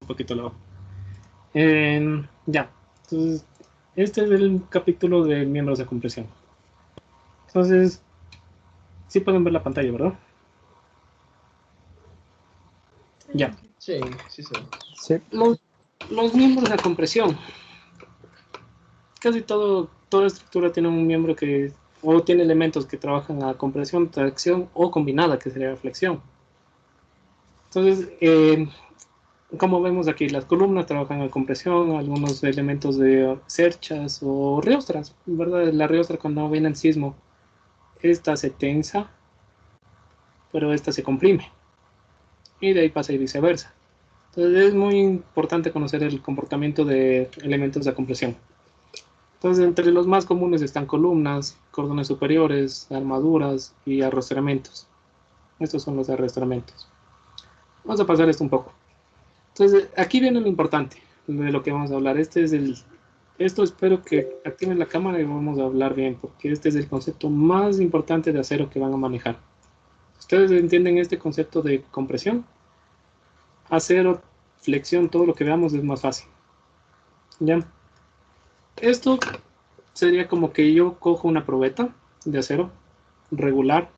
poquito lo. Ya, entonces, este es el capítulo de miembros de compresión. Entonces, sí pueden ver la pantalla, ¿verdad? Ya. Sí, sí. Sí. Los miembros de compresión. Casi toda estructura tiene un miembro que, o tiene elementos que trabajan a compresión, tracción o combinada, que sería flexión. Entonces, como vemos aquí, las columnas trabajan a compresión, algunos elementos de cerchas o riostras, ¿verdad? La riostra cuando viene el sismo, esta se tensa, pero esta se comprime, y de ahí pasa y viceversa. Entonces es muy importante conocer el comportamiento de elementos de compresión. Entonces, entre los más comunes están columnas, cordones superiores, armaduras y arrastramientos. Estos son los arrastramientos. Vamos a pasar esto un poco. Entonces, aquí viene lo importante de lo que vamos a hablar. Esto espero que activen la cámara y vamos a hablar bien, porque este es el concepto más importante de acero que van a manejar. Ustedes entienden este concepto de compresión, acero, flexión, todo lo que veamos es más fácil. ¿Ya? Esto sería como que yo cojo una probeta de acero regular,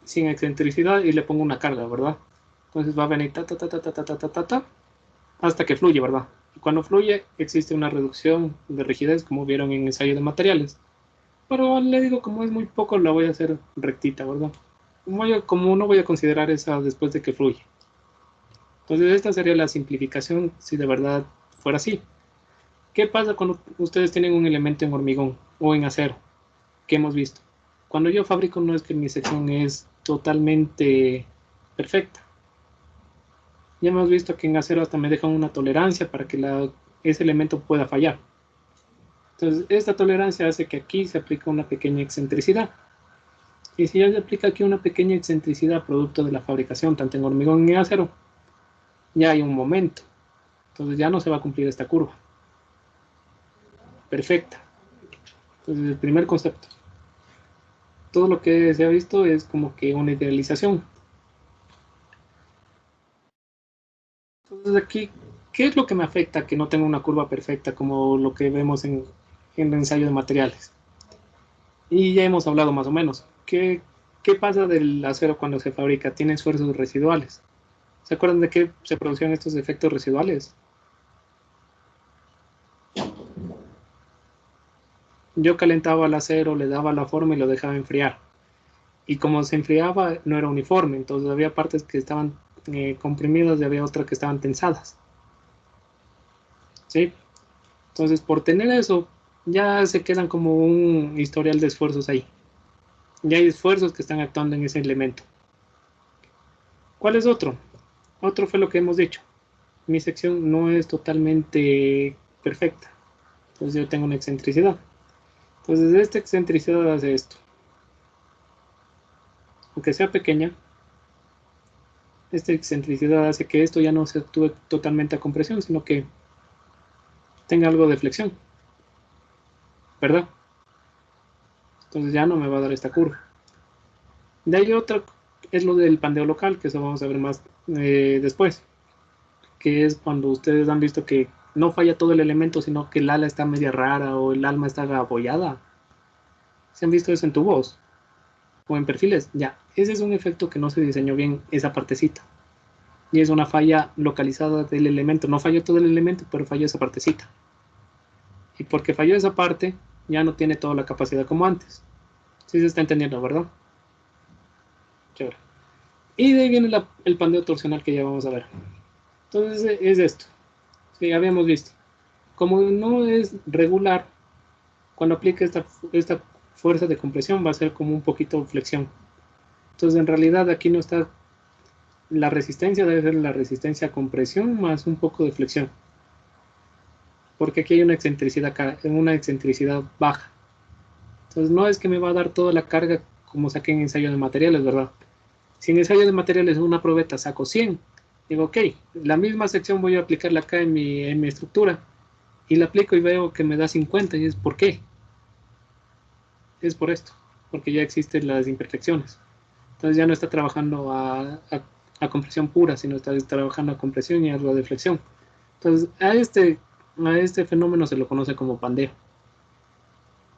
sin excentricidad, y le pongo una carga, ¿verdad? Entonces va a venir hasta que fluye, ¿verdad? Y cuando fluye existe una reducción de rigidez, como vieron en ensayo de materiales. Pero le digo, como es muy poco, la voy a hacer rectita, ¿verdad? Como no voy a considerar esa después de que fluye. Entonces esta sería la simplificación si de verdad fuera así. ¿Qué pasa cuando ustedes tienen un elemento en hormigón o en acero? ¿Qué hemos visto? Cuando yo fabrico no es que mi sección es totalmente perfecta. Ya hemos visto que en acero hasta me dejan una tolerancia para que ese elemento pueda fallar. Entonces esta tolerancia hace que aquí se aplique una pequeña excentricidad. Y si ya se aplica aquí una pequeña excentricidad producto de la fabricación, tanto en hormigón y acero, ya hay un momento. Entonces ya no se va a cumplir esta curva. Perfecta. Entonces el primer concepto. Todo lo que se ha visto es como que una idealización. Entonces aquí, ¿qué es lo que me afecta que no tenga una curva perfecta como lo que vemos en el ensayo de materiales? Y ya hemos hablado más o menos. ¿Qué pasa del acero cuando se fabrica? Tiene esfuerzos residuales. ¿Se acuerdan de qué se producían estos efectos residuales? Yo calentaba el acero, le daba la forma y lo dejaba enfriar. Y como se enfriaba, no era uniforme. Entonces había partes que estaban comprimidas y había otras que estaban tensadas. ¿Sí? Entonces, por tener eso, ya se quedan como un historial de esfuerzos ahí. Ya hay esfuerzos que están actuando en ese elemento. ¿Cuál es otro? Otro fue lo que hemos dicho. Mi sección no es totalmente perfecta. Entonces yo tengo una excentricidad. Entonces esta excentricidad hace esto. Aunque sea pequeña, esta excentricidad hace que esto ya no se actúe totalmente a compresión, sino que tenga algo de flexión. ¿Verdad? Entonces ya no me va a dar esta curva. De ahí otra es lo del pandeo local, que eso vamos a ver más después. Que es cuando ustedes han visto que no falla todo el elemento, sino que el ala está media rara o el alma está abollada. ¿Se han visto eso en tubos o en perfiles? Ya, ese es un efecto que no se diseñó bien esa partecita. Y es una falla localizada del elemento. No falló todo el elemento, pero falló esa partecita. Y porque falló esa parte, ya no tiene toda la capacidad como antes. Sí se está entendiendo, ¿verdad? Chévere. Y de ahí viene el pandeo torsional que ya vamos a ver. Entonces es esto. Sí, habíamos visto. Como no es regular, cuando aplique esta fuerza de compresión va a ser como un poquito flexión. Entonces en realidad aquí no está la resistencia, debe ser la resistencia a compresión más un poco de flexión. Porque aquí hay una excentricidad baja. Entonces no es que me va a dar toda la carga como saqué en ensayo de materiales, ¿verdad? Si en ensayo de materiales una probeta saco 100, digo, ok, la misma sección voy a aplicarla acá en mi estructura. Y la aplico y veo que me da 50 y es ¿por qué? Es por esto, porque ya existen las imperfecciones. Entonces ya no está trabajando a compresión pura, sino está trabajando a compresión y algo de flexión. Entonces, a este fenómeno se lo conoce como pandeo.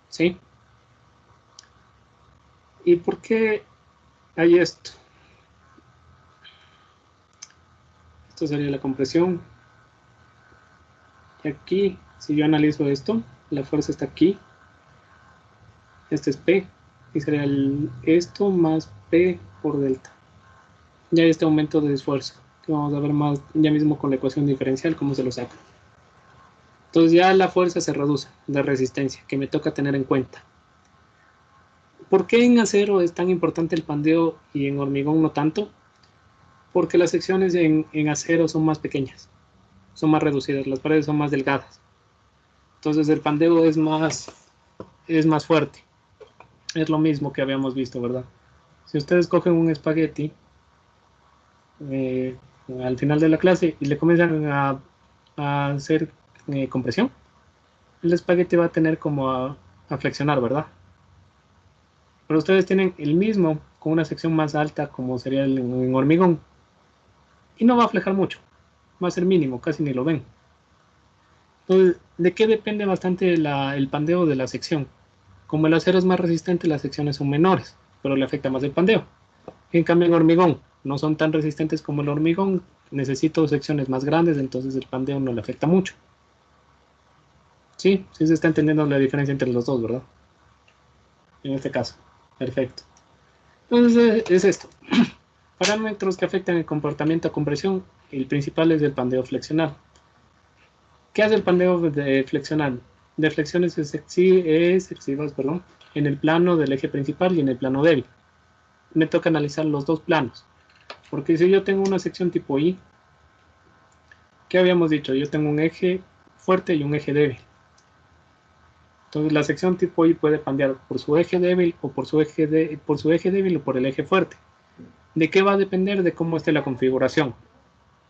¿Sí? ¿Y por qué hay esto? Esto sería la compresión. Y aquí, si yo analizo esto, la fuerza está aquí. Este es P. Y sería esto más P por delta. Ya hay este aumento de esfuerzo, que vamos a ver más ya mismo con la ecuación diferencial, cómo se lo saca. Entonces ya la fuerza se reduce de resistencia, que me toca tener en cuenta. ¿Por qué en acero es tan importante el pandeo y en hormigón no tanto? Porque las secciones en acero son más pequeñas, son más reducidas, las paredes son más delgadas. Entonces el pandeo es más fuerte. Es lo mismo que habíamos visto, ¿verdad? Si ustedes cogen un espagueti al final de la clase y le comienzan a hacer compresión, el espagueti va a tener como a flexionar, ¿verdad? Pero ustedes tienen el mismo con una sección más alta como sería en hormigón y no va a flejar mucho, va a ser mínimo, casi ni lo ven. Entonces, ¿de qué depende bastante el pandeo de la sección? Como el acero es más resistente, las secciones son menores, pero le afecta más el pandeo. En cambio, en hormigón no son tan resistentes como el hormigón, necesito secciones más grandes, entonces el pandeo no le afecta mucho. Sí, sí se está entendiendo la diferencia entre los dos, ¿verdad? En este caso, perfecto. Entonces es esto. Parámetros que afectan el comportamiento a compresión, el principal es el pandeo flexional. ¿Qué hace el pandeo de flexional? De flexiones excesivas, en el plano del eje principal y en el plano débil. Me toca analizar los dos planos, porque si yo tengo una sección tipo I, ¿qué habíamos dicho? Yo tengo un eje fuerte y un eje débil. Entonces la sección tipo I puede pandear por su eje débil o por su eje débil o por el eje fuerte. ¿De qué va a depender? De cómo esté la configuración.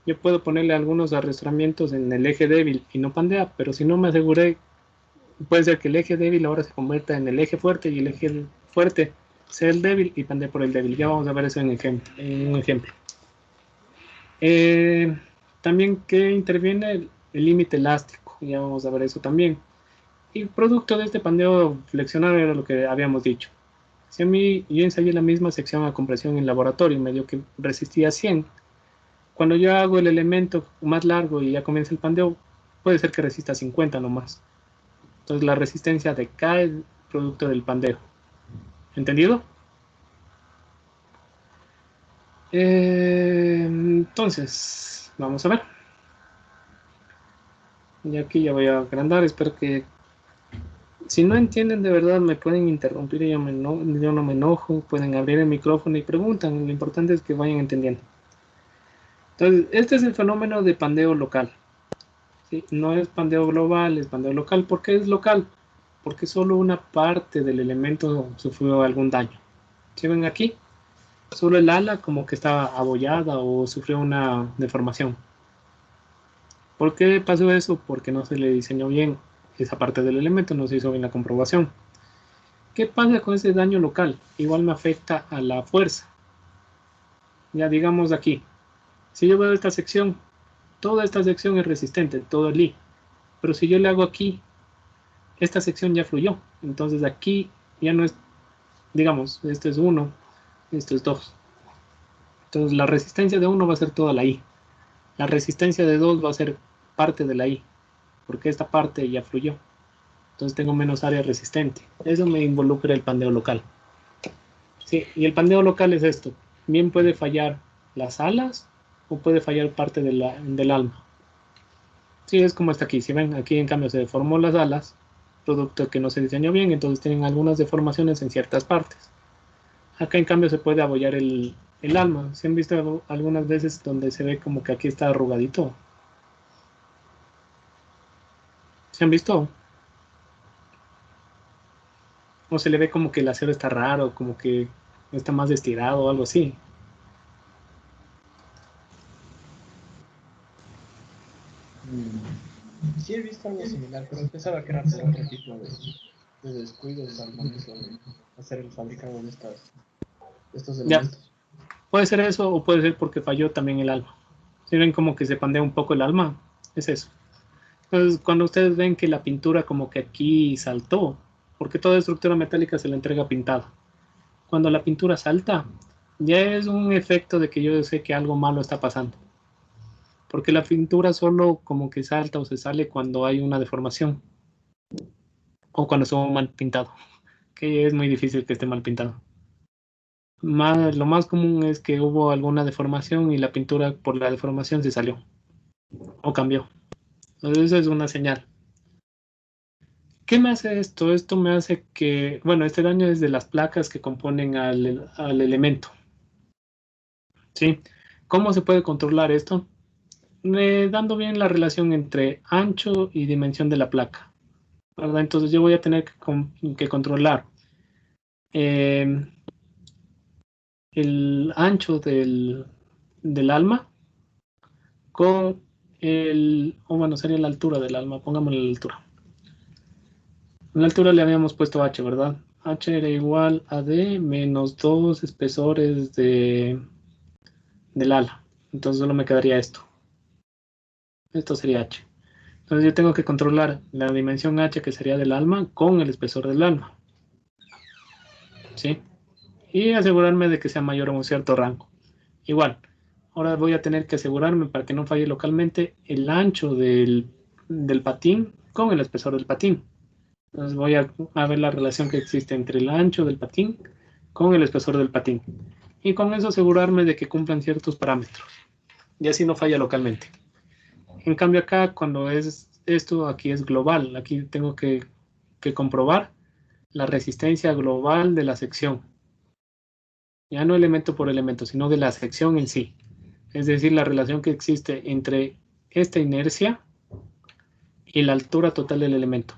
Yo puedo ponerle algunos arrastramientos en el eje débil y no pandea, pero si no me aseguré, puede ser que el eje débil ahora se convierta en el eje fuerte y el eje fuerte sea el débil y pandee por el débil. Ya vamos a ver eso en un ejemplo. También que interviene el límite elástico, ya vamos a ver eso también. Y producto de este pandeo flexional era lo que habíamos dicho. Si a mí yo ensayé la misma sección a compresión en laboratorio, me dio que resistía 100. Cuando yo hago el elemento más largo y ya comienza el pandeo, puede ser que resista 50 nomás. Entonces la resistencia decae producto del pandeo. ¿Entendido? Entonces, vamos a ver. Y aquí ya voy a agrandar, espero que si no entienden de verdad me pueden interrumpir, yo no me enojo, pueden abrir el micrófono y preguntan, lo importante es que vayan entendiendo. Entonces, este es el fenómeno de pandeo local. ¿Sí? No es pandeo global, es pandeo local. ¿Por qué es local? Porque solo una parte del elemento sufrió algún daño. ¿Sí ven aquí? Solo el ala como que estaba abollada o sufrió una deformación. ¿Por qué pasó eso? Porque no se le diseñó bien esa parte del elemento, no se hizo bien la comprobación. ¿Qué pasa con ese daño local? Igual me afecta a la fuerza. Ya digamos aquí, si yo veo esta sección, toda esta sección es resistente, todo el I. Pero si yo le hago aquí, esta sección ya fluyó. Entonces aquí ya no es, digamos, esto es 1, esto es 2. Entonces la resistencia de 1 va a ser toda la I. La resistencia de 2 va a ser parte de la I, porque esta parte ya fluyó. Entonces tengo menos área resistente. Eso me involucra el pandeo local. Sí, y el pandeo local es esto. Bien puede fallar las alas o puede fallar parte del alma. Sí, es como está aquí. Si ven, aquí en cambio se deformó las alas, producto que no se diseñó bien, entonces tienen algunas deformaciones en ciertas partes. Acá en cambio se puede abollar el alma. ¿Se han visto algunas veces donde se ve como que aquí está arrugadito? ¿Se han visto? O se le ve como que el acero está raro, como que está más estirado o algo así. Sí he visto algo similar, pero pensaba que era por otro tipo de descuidos al momento de hacer el fabricado de estos Ya, elementos. Puede ser eso o puede ser porque falló también el alma. Si ven como que se pandea un poco el alma, es eso. Entonces, cuando ustedes ven que la pintura como que aquí saltó, porque toda estructura metálica se le entrega pintada. Cuando la pintura salta, ya es un efecto de que yo sé que algo malo está pasando. Porque la pintura solo como que salta o se sale cuando hay una deformación o cuando estuvo mal pintado, que es muy difícil que esté mal pintado. Lo más común es que hubo alguna deformación y la pintura por la deformación se salió o cambió. Entonces eso es una señal. ¿Qué me hace esto? Esto me hace que, bueno, este daño es de las placas que componen al elemento. ¿Sí? ¿Cómo se puede controlar esto? Dando bien la relación entre ancho y dimensión de la placa, ¿verdad? Entonces yo voy a tener que controlar eh, el ancho del alma con o bueno, sería la altura del alma, pongámosle la altura. En la altura le habíamos puesto h, ¿verdad? H era igual a d menos 2 espesores del ala. Entonces solo me quedaría esto. Esto sería h. Entonces yo tengo que controlar la dimensión h que sería del alma con el espesor del alma. ¿Sí? Y asegurarme de que sea mayor a un cierto rango. Igual, ahora voy a tener que asegurarme para que no falle localmente el ancho del patín con el espesor del patín. Entonces voy a ver la relación que existe entre el ancho del patín con el espesor del patín. Y con eso asegurarme de que cumplan ciertos parámetros. Y así no falla localmente. En cambio acá, cuando es esto, aquí es global. Aquí tengo que comprobar la resistencia global de la sección. Ya no elemento por elemento, sino de la sección en sí. Es decir, la relación que existe entre esta inercia y la altura total del elemento.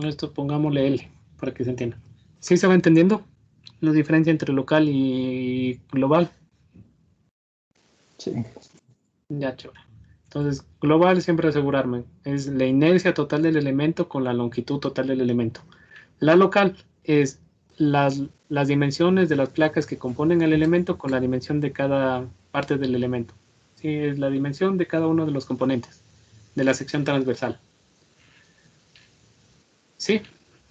Esto pongámosle L para que se entienda. ¿Sí se va entendiendo la diferencia entre local y global? Sí. Ya, chévere. Entonces, global siempre asegurarme. Es la inercia total del elemento con la longitud total del elemento. La local es las dimensiones de las placas que componen el elemento con la dimensión de cada parte del elemento. Sí, es la dimensión de cada uno de los componentes de la sección transversal. Sí,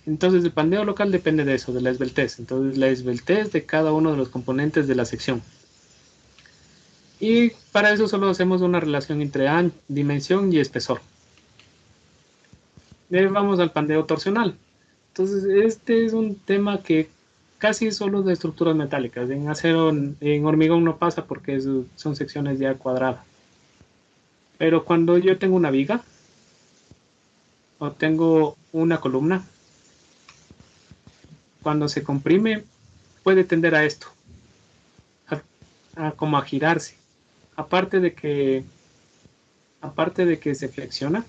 entonces el pandeo local depende de eso, de la esbeltez. Entonces la esbeltez de cada uno de los componentes de la sección. Y para eso solo hacemos una relación entre dimensión y espesor. Vamos al pandeo torsional. Entonces este es un tema que casi solo de estructuras metálicas. En acero, en hormigón no pasa porque son secciones ya cuadradas. Pero cuando yo tengo una viga o tengo una columna, cuando se comprime puede tender a esto, como a girarse. Aparte de que se flexiona,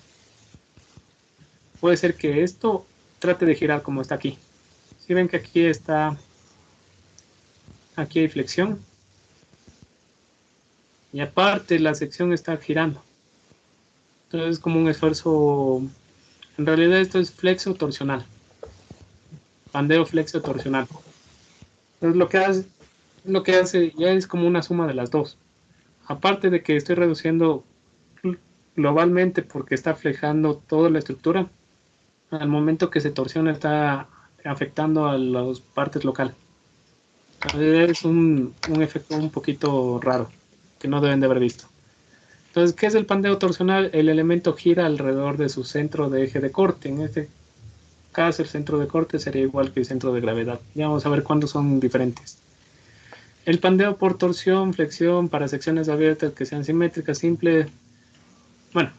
puede ser que esto trate de girar como está aquí. Si ven que aquí hay flexión, y aparte la sección está girando. Entonces es como un esfuerzo, en realidad esto es flexo torsional, pandeo flexo torsional. Entonces lo que hace ya es como una suma de las dos. Aparte de que estoy reduciendo globalmente porque está flejando toda la estructura, al momento que se torsiona está afectando a las partes locales. Es un efecto un poquito raro que no deben de haber visto. Entonces, ¿qué es el pandeo torsional? El elemento gira alrededor de su centro de eje de corte. En este caso, el centro de corte sería igual que el centro de gravedad. Ya vamos a ver cuándo son diferentes. El pandeo por torsión, flexión, para secciones abiertas que sean simétricas, simples. Bueno,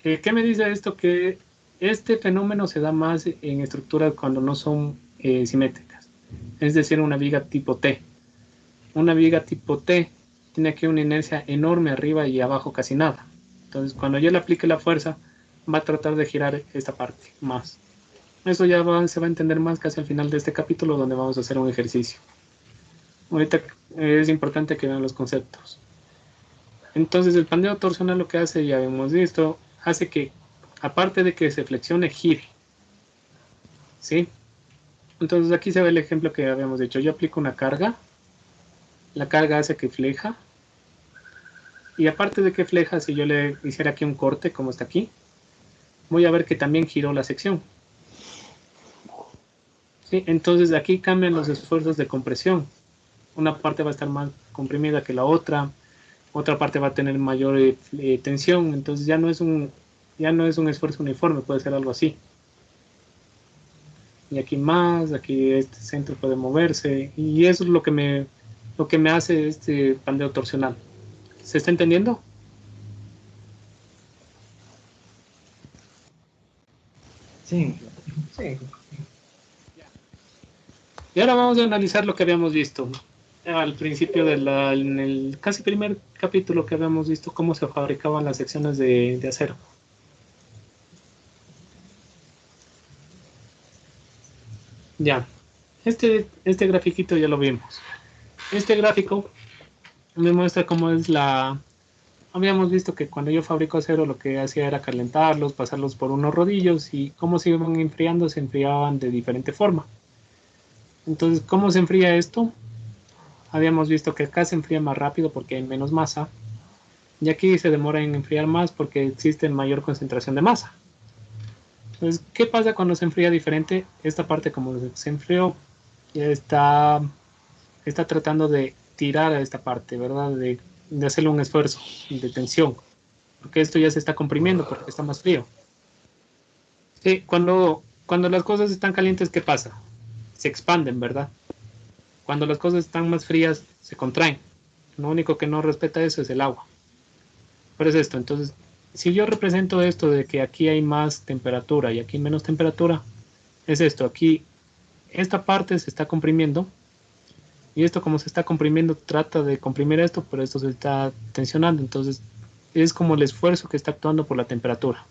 ¿qué me dice esto? Que este fenómeno se da más en estructuras cuando no son simétricas. Es decir, una viga tipo T. Una viga tipo T tiene aquí una inercia enorme arriba y abajo casi nada. Entonces, cuando yo le aplique la fuerza, va a tratar de girar esta parte más. Eso ya se va a entender más casi al final de este capítulo, donde vamos a hacer un ejercicio. Ahorita es importante que vean los conceptos. Entonces, el pandeo torsional lo que hace, ya hemos visto, hace que, aparte de que se flexione, gire. ¿Sí? Entonces aquí se ve el ejemplo que habíamos dicho. Yo aplico una carga, la carga hace que fleja, y aparte de que fleja, si yo le hiciera aquí un corte, como está aquí, voy a ver que también giró la sección. ¿Sí? Entonces aquí cambian los esfuerzos de compresión. Una parte va a estar más comprimida que la otra parte va a tener mayor tensión, entonces ya no es un esfuerzo uniforme, puede ser algo así. Y aquí más, aquí este centro puede moverse, y eso es lo que me hace este pandeo torsional. ¿Se está entendiendo? Sí, sí. Y ahora vamos a analizar lo que habíamos visto al principio en el casi primer capítulo que habíamos visto cómo se fabricaban las secciones de acero. Ya, este grafiquito ya lo vimos. Este gráfico me muestra cómo es Habíamos visto que cuando yo fabrico acero lo que hacía era calentarlos, pasarlos por unos rodillos y cómo se iban enfriando, se enfriaban de diferente forma. Entonces, ¿cómo se enfría esto? Habíamos visto que acá se enfría más rápido porque hay menos masa y aquí se demora en enfriar más porque existe mayor concentración de masa. Entonces, ¿qué pasa cuando se enfría diferente? Esta parte como se enfrió ya está tratando de tirar a esta parte, ¿verdad? De hacerle un esfuerzo de tensión, porque esto ya se está comprimiendo porque está más frío. Sí, cuando las cosas están calientes, ¿qué pasa? Se expanden, ¿verdad? Cuando las cosas están más frías, se contraen. Lo único que no respeta eso es el agua. Pero es esto, entonces, si yo represento esto de que aquí hay más temperatura y aquí menos temperatura, es esto, aquí esta parte se está comprimiendo y esto como se está comprimiendo trata de comprimir esto, pero esto se está tensionando, entonces es como el esfuerzo que está actuando por la temperatura,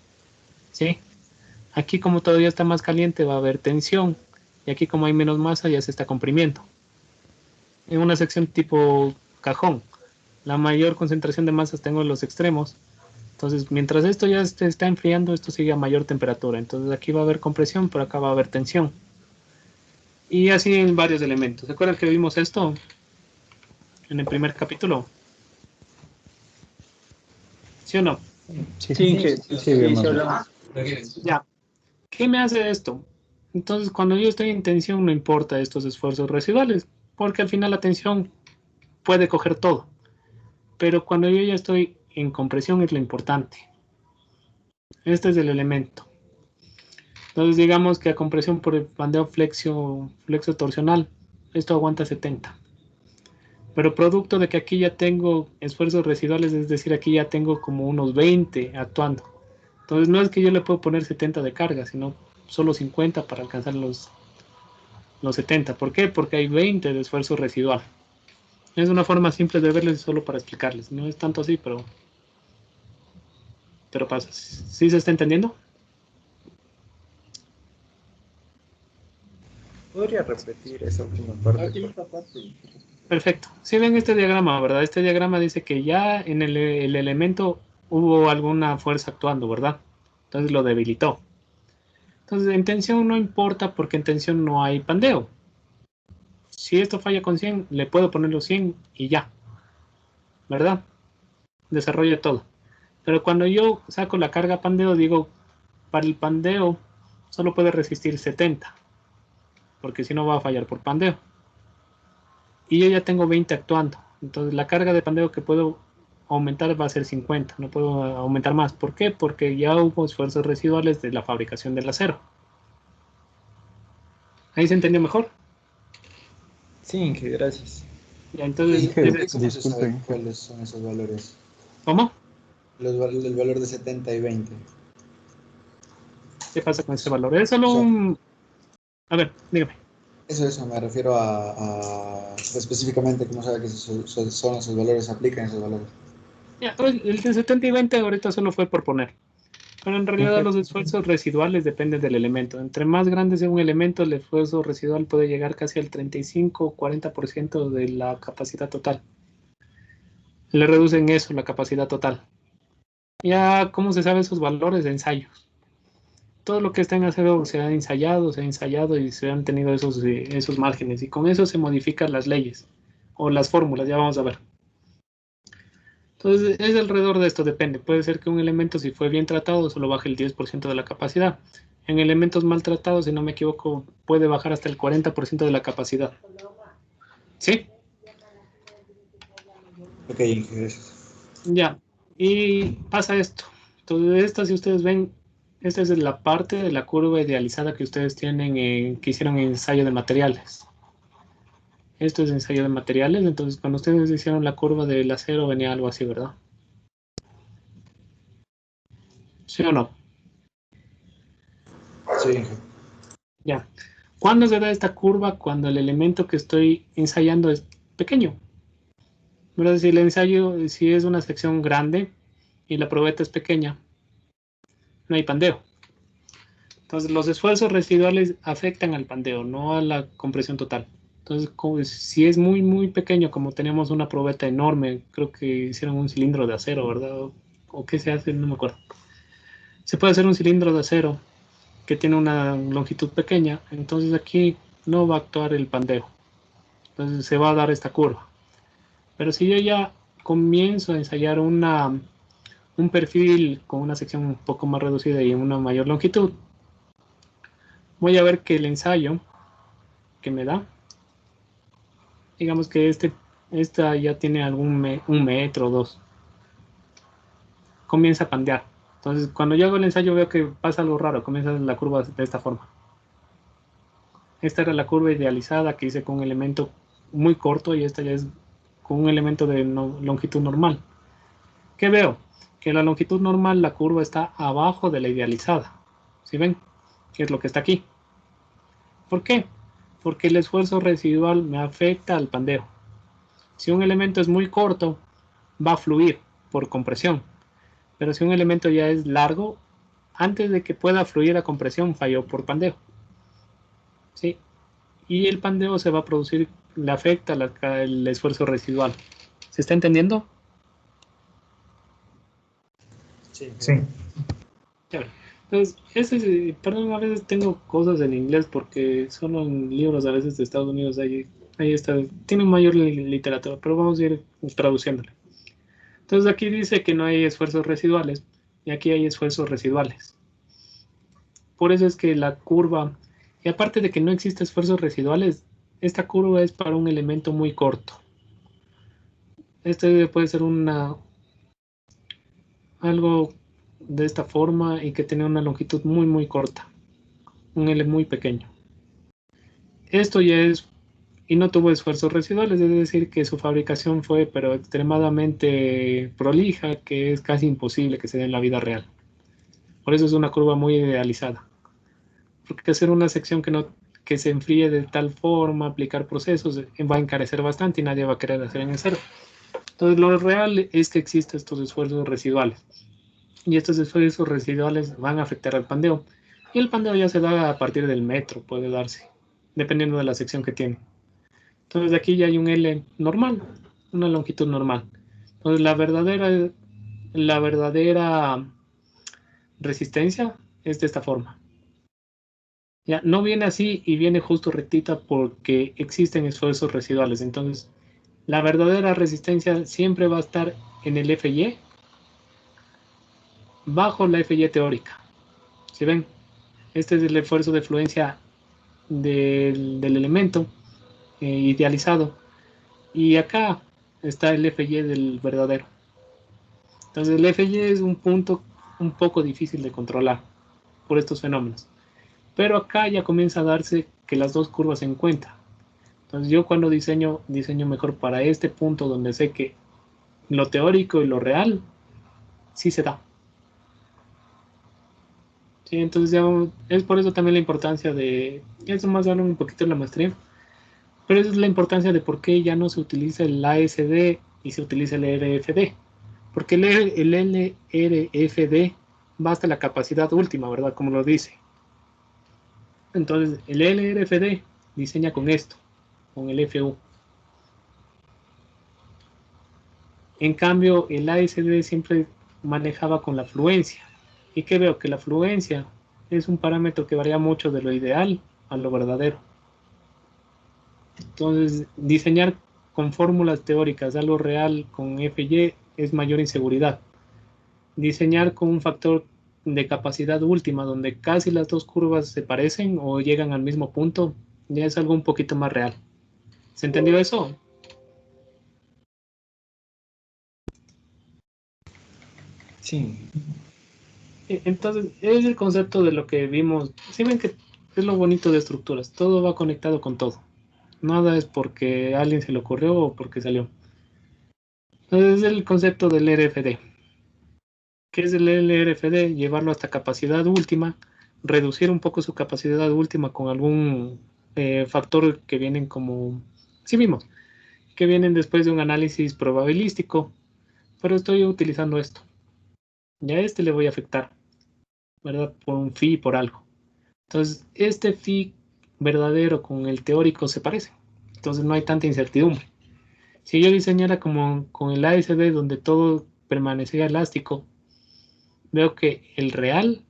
¿sí? Aquí como todavía está más caliente va a haber tensión y aquí como hay menos masa ya se está comprimiendo. En una sección tipo cajón, la mayor concentración de masas tengo en los extremos, entonces mientras esto ya se está enfriando, esto sigue a mayor temperatura, entonces aquí va a haber compresión, pero acá va a haber tensión. Y así en varios elementos. ¿Se acuerdan que vimos esto en el primer capítulo? ¿Sí o no? Sí, Sí, sí, que sí, sí, vemos. sí hablamos. Ya. ¿Qué me hace esto? Entonces, cuando yo estoy en tensión, no importa estos esfuerzos residuales, porque al final la tensión puede coger todo. Pero cuando yo ya estoy en compresión es lo importante. Este es el elemento. Entonces, digamos que a compresión por el bandeo flexo torsional, esto aguanta 70. Pero producto de que aquí ya tengo esfuerzos residuales, es decir, aquí ya tengo como unos 20 actuando. Entonces, no es que yo le puedo poner 70 de carga, sino solo 50 para alcanzar los 70. ¿Por qué? Porque hay 20 de esfuerzo residual. Es una forma simple de verles solo para explicarles. No es tanto así, pero pasa. ¿Sí se está entendiendo? ¿Podría repetir esa última parte? Perfecto. Si ven este diagrama, ¿verdad? Este diagrama dice que ya en el elemento hubo alguna fuerza actuando, ¿verdad? Entonces lo debilitó. Entonces en tensión no importa porque en tensión no hay pandeo. Si esto falla con 100, le puedo poner los 100 y ya, ¿verdad? Desarrolla todo. Pero cuando yo saco la carga pandeo, digo, para el pandeo solo puede resistir 70, porque si no va a fallar por pandeo. Y yo ya tengo 20 actuando. Entonces la carga de pandeo que puedo aumentar va a ser 50, no puedo aumentar más. ¿Por qué? Porque ya hubo esfuerzos residuales de la fabricación del acero. ¿Ahí se entendió mejor? Sí, que gracias. Ya, entonces, ¿Cómo se sabe Disculpen. cuáles son esos valores? ¿cómo? El valor de 70 y 20. ¿Qué pasa con ese valor? Es solo O sea, un... A ver, dígame. eso, me refiero específicamente cómo sabe que son esos valores, se aplican esos valores. Ya, el de 70 y 20 ahorita solo fue por poner. Pero en realidad los esfuerzos residuales dependen del elemento. Entre más grande sea un elemento, el esfuerzo residual puede llegar casi al 35 o 40% de la capacidad total. Le reducen eso, la capacidad total. Ya, ¿cómo se sabe esos valores de ensayos? todo lo que está en acero se ha ensayado y se han tenido esos márgenes. Y con eso se modifican las leyes o las fórmulas, ya vamos a ver. Entonces, es alrededor de esto, depende. Puede ser que un elemento, si fue bien tratado, solo baje el 10% de la capacidad. En elementos maltratados, si no me equivoco, puede bajar hasta el 40% de la capacidad. ¿Sí? Ok, gracias. Ya. Y pasa esto. Entonces, esta, si ustedes ven, esta es la parte de la curva idealizada que ustedes tienen, que hicieron en ensayo de materiales. Esto es ensayo de materiales, entonces cuando ustedes hicieron la curva del acero venía algo así, ¿verdad? ¿Sí o no? Sí, Ya. ¿Cuándo se da esta curva? Cuando el elemento que estoy ensayando es pequeño. ¿Verdad? Si el ensayo, si es una sección grande y la probeta es pequeña, no hay pandeo. Entonces los esfuerzos residuales afectan al pandeo, no a la compresión total. Entonces, si es muy, muy pequeño, como tenemos una probeta enorme, creo que hicieron un cilindro de acero, ¿verdad? ¿O qué se hace? No me acuerdo. Se puede hacer un cilindro de acero que tiene una longitud pequeña, entonces aquí no va a actuar el pandeo. Entonces se va a dar esta curva. Pero si yo ya comienzo a ensayar un perfil con una sección un poco más reducida y una mayor longitud, voy a ver que el ensayo que me da, digamos que esta ya tiene un metro o dos, comienza a pandear. Entonces cuando yo hago el ensayo veo que pasa algo raro, comienza la curva de esta forma. Esta era la curva idealizada que hice con un elemento muy corto y esta ya es con un elemento de longitud normal. ¿Qué veo? Que la longitud normal, la curva está abajo de la idealizada. ¿Sí ven? ¿Qué es lo que está aquí? ¿Por qué? Porque el esfuerzo residual me afecta al pandeo. Si un elemento es muy corto, va a fluir por compresión. Pero si un elemento ya es largo, antes de que pueda fluir a compresión, falló por pandeo. ¿Sí? Y el pandeo se va a producir, le afecta el esfuerzo residual. ¿Se está entendiendo? sí. Sí. Chévere. Entonces, perdón, a veces tengo cosas en inglés porque solo en libros a veces de Estados Unidos ahí está, tiene mayor literatura, pero vamos a ir traduciéndole. Entonces aquí dice que no hay esfuerzos residuales y aquí hay esfuerzos residuales. Por eso es que la curva, y aparte de que no existe esfuerzos residuales, esta curva es para un elemento muy corto. Este puede ser algo de esta forma y que tiene una longitud muy, muy corta. Un L muy pequeño. Esto ya es, y no tuvo esfuerzos residuales, es decir, que su fabricación fue pero extremadamente prolija, que es casi imposible que se dé en la vida real. Por eso es una curva muy idealizada. Porque hacer una sección que se enfríe de tal forma, aplicar procesos, va a encarecer bastante y nadie va a querer hacer en el cero. Entonces, lo real es que existen estos esfuerzos residuales. Y estos esfuerzos residuales van a afectar al pandeo. Y el pandeo ya se da a partir del metro, puede darse, dependiendo de la sección que tiene. Entonces aquí ya hay un L normal, una longitud normal. Entonces la verdadera resistencia es de esta forma. Ya no viene así y viene justo rectita porque existen esfuerzos residuales. Entonces la verdadera resistencia siempre va a estar en el FY bajo la FY teórica. ¿Sí ven? Este es el esfuerzo de fluencia del elemento idealizado. Y acá está el FY del verdadero. Entonces el FY es un punto un poco difícil de controlar por estos fenómenos. Pero acá ya comienza a darse que las dos curvas se encuentran. Entonces yo cuando diseño mejor para este punto donde sé que lo teórico y lo real sí se da. Sí, entonces ya es por eso también la importancia de, eso más hablo un poquito de la maestría, pero esa es la importancia de por qué ya no se utiliza el ASD y se utiliza el RFD. Porque el LRFD va hasta la capacidad última, ¿verdad? Como lo dice. Entonces, el LRFD diseña con esto, con el FU. En cambio, el ASD siempre manejaba con la fluencia. ¿Y qué veo? Que la fluencia es un parámetro que varía mucho de lo ideal a lo verdadero. Entonces, diseñar con fórmulas teóricas algo real con FY es mayor inseguridad. Diseñar con un factor de capacidad última, donde casi las dos curvas se parecen o llegan al mismo punto, ya es algo un poquito más real. ¿Se entendió eso? Sí, Entonces, es el concepto de lo que vimos. Si ven que es lo bonito de estructuras, todo va conectado con todo. Nada es porque a alguien se le ocurrió o porque salió. Entonces, es el concepto del RFD. ¿Qué es el LRFD? Llevarlo hasta capacidad última, reducir un poco su capacidad última con algún factor que vienen como, sí vimos, que vienen después de un análisis probabilístico, pero estoy utilizando esto. Ya a este le voy a afectar, ¿verdad? Por un phi, por algo. Entonces, este phi verdadero con el teórico se parece. Entonces no hay tanta incertidumbre. Si yo diseñara como con el ASD donde todo permanecía elástico, veo que el real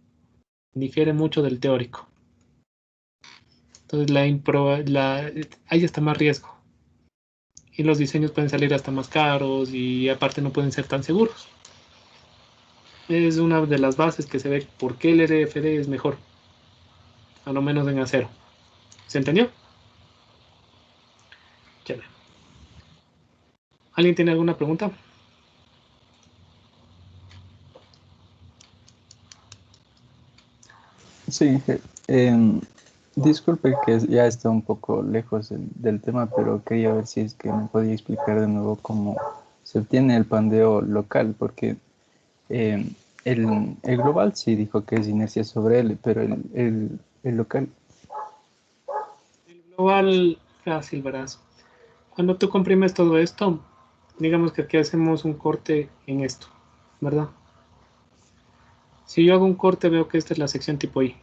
difiere mucho del teórico. Entonces ahí está más riesgo. Y los diseños pueden salir hasta más caros y aparte no pueden ser tan seguros. Es una de las bases que se ve por qué el RFD es mejor, a lo menos en acero. ¿Se entendió? Chévere. ¿Alguien tiene alguna pregunta? Sí, disculpe que ya está un poco lejos del tema, pero quería ver si es que me podía explicar de nuevo cómo se obtiene el pandeo local, porque eh, el global sí dijo que es inercia sobre L, pero el local. El global fácil, verás. Cuando tú comprimes todo esto, digamos que aquí hacemos un corte en esto, ¿verdad? Si yo hago un corte, veo que esta es la sección tipo I.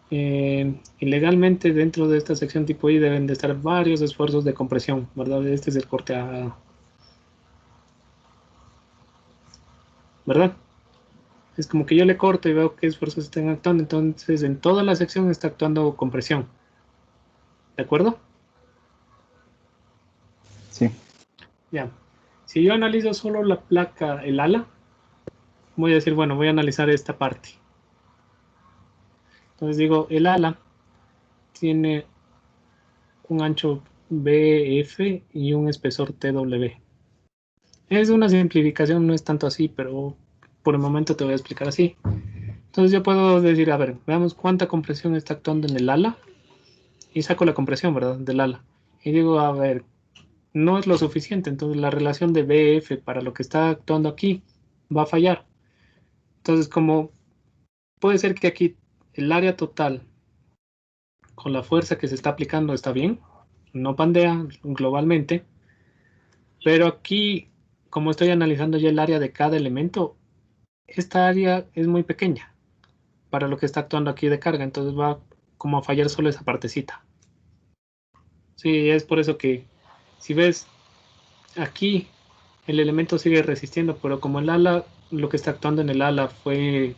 Y legalmente dentro de esta sección tipo I deben de estar varios esfuerzos de compresión, ¿verdad? Este es el corte A, ¿verdad? Es como que yo le corto y veo qué esfuerzos están actuando, entonces en toda la sección está actuando compresión, ¿de acuerdo? Sí, Ya. Si yo analizo solo la placa, el ala, voy a decir, bueno, voy a analizar esta parte. Entonces digo, el ala tiene un ancho BF y un espesor TW. Es una simplificación, no es tanto así, pero por el momento te voy a explicar así. Entonces yo puedo decir, a ver, veamos cuánta compresión está actuando en el ala y saco la compresión, ¿verdad? Del ala. Y digo, a ver, no es lo suficiente, entonces la relación de BF para lo que está actuando aquí va a fallar. Entonces, como puede ser que aquí el área total con la fuerza que se está aplicando está bien, no pandea globalmente, pero aquí, como estoy analizando ya el área de cada elemento, esta área es muy pequeña para lo que está actuando aquí de carga, entonces va como a fallar solo esa partecita. Sí, es por eso que si ves aquí el elemento sigue resistiendo, pero como el ala, lo que está actuando en el ala fue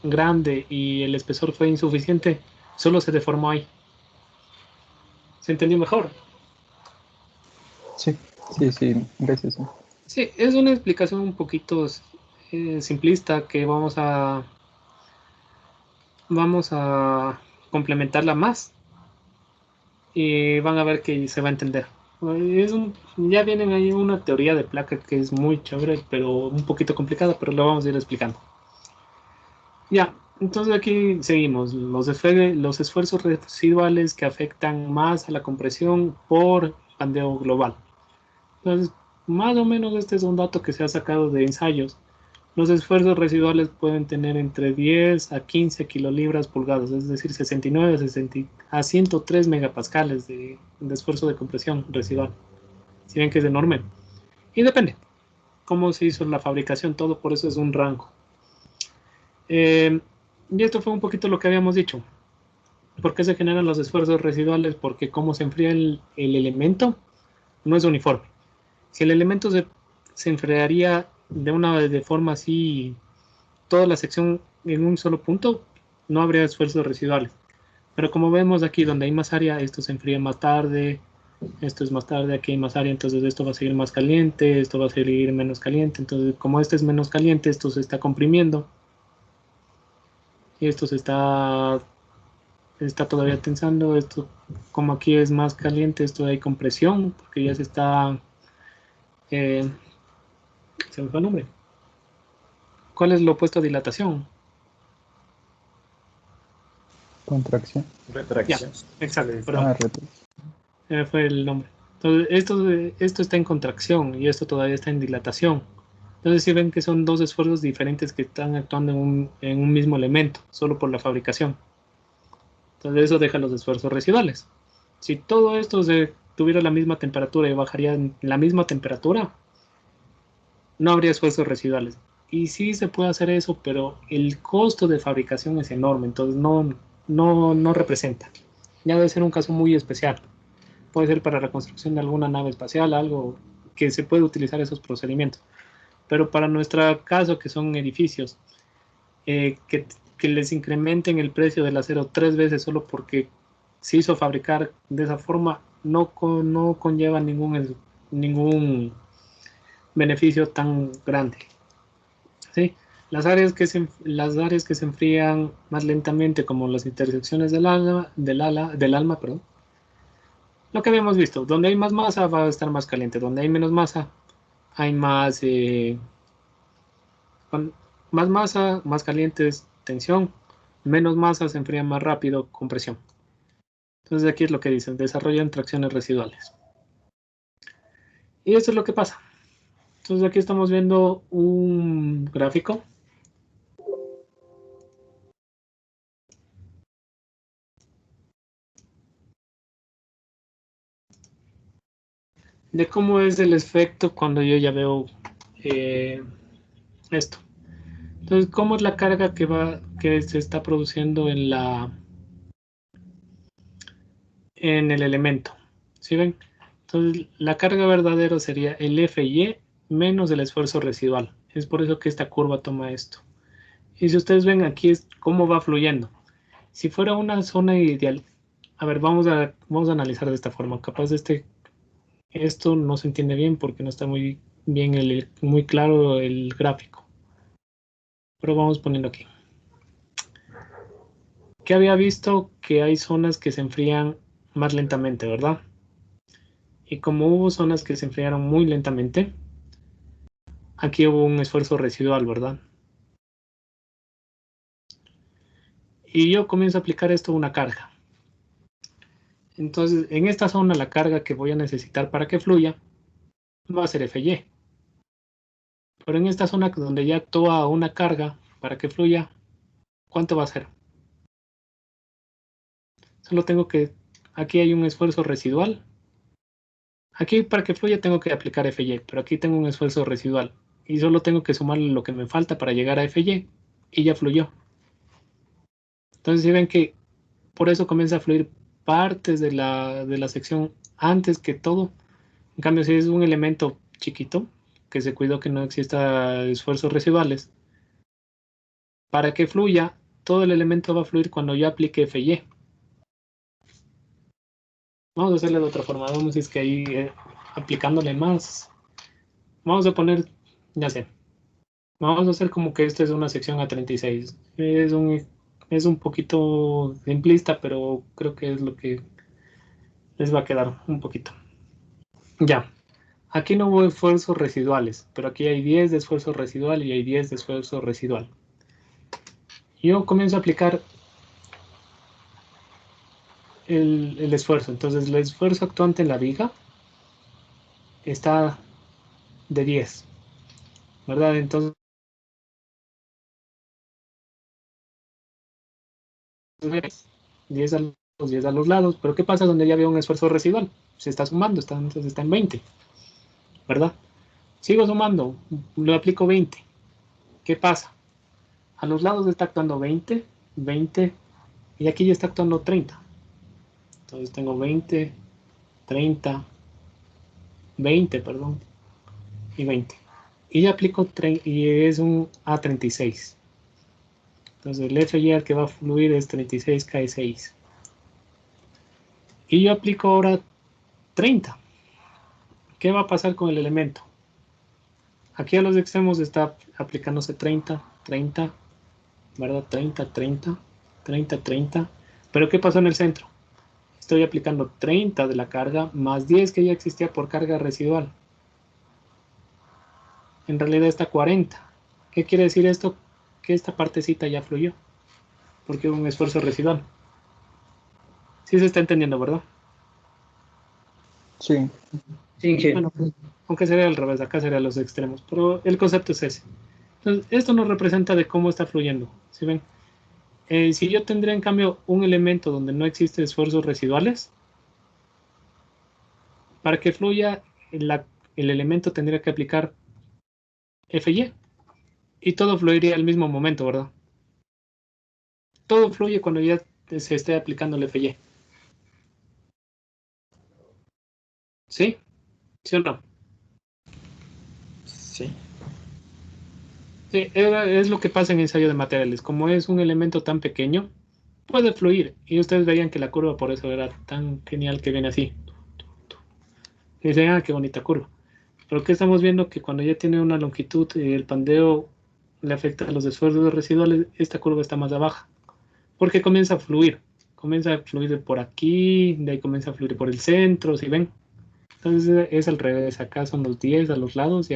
grande y el espesor fue insuficiente, solo se deformó ahí. ¿Se entendió mejor? sí, sí, gracias. Sí. Sí, es una explicación un poquito simplista que vamos a complementarla más y van a ver que se va a entender. Ya vienen ahí una teoría de placa que es muy chévere, pero un poquito complicada, pero lo vamos a ir explicando. Ya, entonces aquí seguimos. Los esfuerzos residuales que afectan más a la compresión por pandeo global. Entonces, más o menos este es un dato que se ha sacado de ensayos. Los esfuerzos residuales pueden tener entre 10 a 15 kilolibras pulgadas, es decir, 69 a 103 megapascales de esfuerzo de compresión residual. Si ven que es enorme. Y depende cómo se hizo la fabricación, todo por eso es un rango. Y esto fue un poquito lo que habíamos dicho. ¿Por qué se generan los esfuerzos residuales? Porque como se enfría el elemento, no es uniforme. Si el elemento se enfriaría de forma así, toda la sección en un solo punto, no habría esfuerzos residuales. Pero como vemos aquí donde hay más área, esto se enfría más tarde, esto es más tarde, aquí hay más área, entonces esto va a seguir más caliente, esto va a seguir menos caliente, entonces como este es menos caliente, esto se está comprimiendo, y esto está todavía tensando, esto como aquí es más caliente, esto hay compresión, porque ya se está, se me fue el nombre. ¿Cuál es lo opuesto a dilatación? Contracción. Ya, Retracción. exacto, Sale- perdón. Fue el nombre. Entonces, esto está en contracción y esto todavía está en dilatación. Entonces, si ven que son dos esfuerzos diferentes que están actuando en un mismo elemento, solo por la fabricación. Entonces, eso deja los esfuerzos residuales. Si todo esto tuviera la misma temperatura y bajaría en la misma temperatura, no habría esfuerzos residuales. Y sí se puede hacer eso, pero el costo de fabricación es enorme, entonces no representa. Ya debe ser un caso muy especial. Puede ser para la construcción de alguna nave espacial, algo que se puede utilizar esos procedimientos. Pero para nuestro caso, que son edificios, que les incrementen el precio del acero 3 veces solo porque se hizo fabricar de esa forma, no conlleva ningún beneficio tan grande. ¿Sí? Las áreas que se enfrían más lentamente, como las intersecciones del alma, perdón, lo que habíamos visto, donde hay más masa va a estar más caliente, donde hay menos masa hay más masa, más caliente es tensión, menos masa se enfría más rápido, compresión. Entonces aquí es lo que dicen, desarrollan tracciones residuales. Y esto es lo que pasa. Entonces aquí estamos viendo un gráfico de cómo es el efecto cuando yo ya veo esto. Entonces, ¿cómo es la carga que se está produciendo en el elemento? ¿Sí ven? Entonces, la carga verdadera sería el FY menos el esfuerzo residual. Es por eso que esta curva toma esto. Y si ustedes ven aquí es cómo va fluyendo. Si fuera una zona ideal, a ver, vamos a analizar de esta forma. Capaz esto no se entiende bien porque no está muy bien, muy claro el gráfico. Pero vamos poniendo aquí. Que había visto que hay zonas que se enfrían más lentamente, ¿verdad? Y como hubo zonas que se enfriaron muy lentamente, aquí hubo un esfuerzo residual, ¿verdad? Y yo comienzo a aplicar esto a una carga. Entonces, en esta zona la carga que voy a necesitar para que fluya va a ser FY. Pero en esta zona donde ya actúa una carga para que fluya, ¿cuánto va a ser? Solo tengo que, aquí hay un esfuerzo residual. Aquí para que fluya tengo que aplicar FY, pero aquí tengo un esfuerzo residual. Y solo tengo que sumarle lo que me falta para llegar a FY y ya fluyó. Entonces, si ven que por eso comienza a fluir partes de la sección antes que todo. En cambio, si es un elemento chiquito, que se cuidó que no exista esfuerzos residuales, para que fluya, todo el elemento va a fluir cuando yo aplique FY. Vamos a hacerle de otra forma. Vamos a decir que ahí aplicándole más. Vamos a poner, ya sé, vamos a hacer como que esta es una sección a 36. Es un poquito simplista, pero creo que es lo que les va a quedar un poquito. Ya. Aquí no hubo esfuerzos residuales, pero aquí hay 10 de esfuerzo residual y hay 10 de esfuerzo residual. Yo comienzo a aplicar el esfuerzo. Entonces, el esfuerzo actuante en la viga está de 10, ¿verdad? Entonces, 10 a los 10 a los lados. Pero ¿qué pasa donde ya veo un esfuerzo residual? Se está sumando, entonces está en 20, ¿verdad? Sigo sumando, lo aplico 20. ¿Qué pasa? A los lados está actuando 20, 20, y aquí ya está actuando 30. Entonces tengo 20, 30, 20, perdón, y 20. y aplico y es un A36. Entonces el FY al que va a fluir es 36K6. Y yo aplico ahora 30. ¿Qué va a pasar con el elemento? Aquí a los extremos está aplicándose 30, 30, ¿verdad? 30, 30, 30, 30. Pero ¿qué pasó en el centro? Estoy aplicando 30 de la carga más 10 que ya existía por carga residual. En realidad está 40. ¿Qué quiere decir esto? Que esta partecita ya fluyó, porque hubo un esfuerzo residual. Sí se está entendiendo, ¿verdad? Sí, Bueno, aunque sería al revés, acá serían los extremos, pero el concepto es ese. Entonces, esto nos representa de cómo está fluyendo. ¿Sí ven? Si yo tendría en cambio un elemento donde no existe esfuerzos residuales, para que fluya el elemento tendría que aplicar FY y todo fluiría al mismo momento, ¿verdad? Todo fluye cuando ya se esté aplicando el FY. ¿Sí? ¿Sí o no? Sí. Sí, es lo que pasa en ensayo de materiales. Como es un elemento tan pequeño, puede fluir. Y ustedes veían que la curva por eso era tan genial que viene así. Y dicen, ah, qué bonita curva. Pero ¿qué estamos viendo? Que cuando ya tiene una longitud, el pandeo le afecta a los esfuerzos residuales, esta curva está más abajo. Porque comienza a fluir. Comienza a fluir por aquí, de ahí comienza a fluir por el centro, ¿sí ven? Entonces es al revés. Acá son los 10 a los lados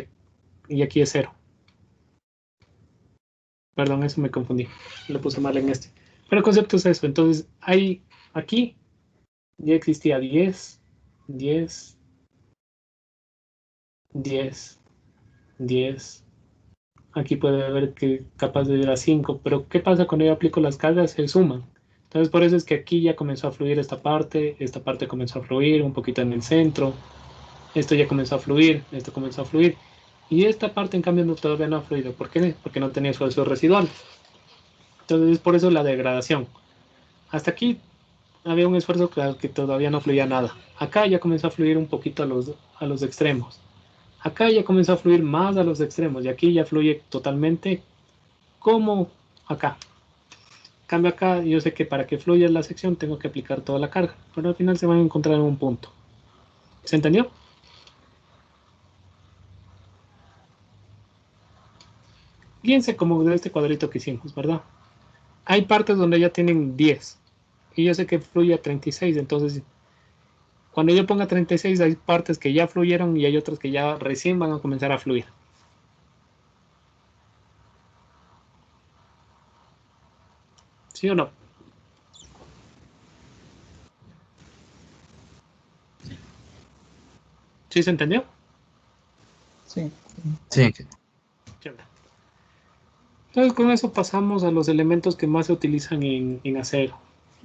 y aquí es 0. Perdón, eso me confundí. Lo puse mal en este. Pero el concepto es eso. Entonces, aquí ya existía 10, 10, 10, 10. Aquí puede haber que capaz de ir a 5. Pero ¿qué pasa cuando yo aplico las cargas? Se suman. Entonces, por eso es que aquí ya comenzó a fluir esta parte comenzó a fluir un poquito en el centro, esto ya comenzó a fluir, esto comenzó a fluir. Y esta parte, en cambio, todavía no ha fluido. ¿Por qué? Porque no tenía esfuerzos residuales. Entonces, es por eso la degradación. Hasta aquí había un esfuerzo que todavía no fluía nada. Acá ya comenzó a fluir un poquito a los extremos. Acá ya comenzó a fluir más a los extremos y aquí ya fluye totalmente como acá. Cambio acá, yo sé que para que fluya la sección tengo que aplicar toda la carga, pero al final se van a encontrar en un punto. ¿Se entendió? Fíjense como de este cuadrito que hicimos, ¿verdad? Hay partes donde ya tienen 10 y yo sé que fluye a 36, entonces cuando yo ponga 36 hay partes que ya fluyeron y hay otras que ya recién van a comenzar a fluir. ¿Sí o no? ¿Sí se entendió? sí. Sí. Chévere. Entonces con eso pasamos a los elementos que más se utilizan en acero,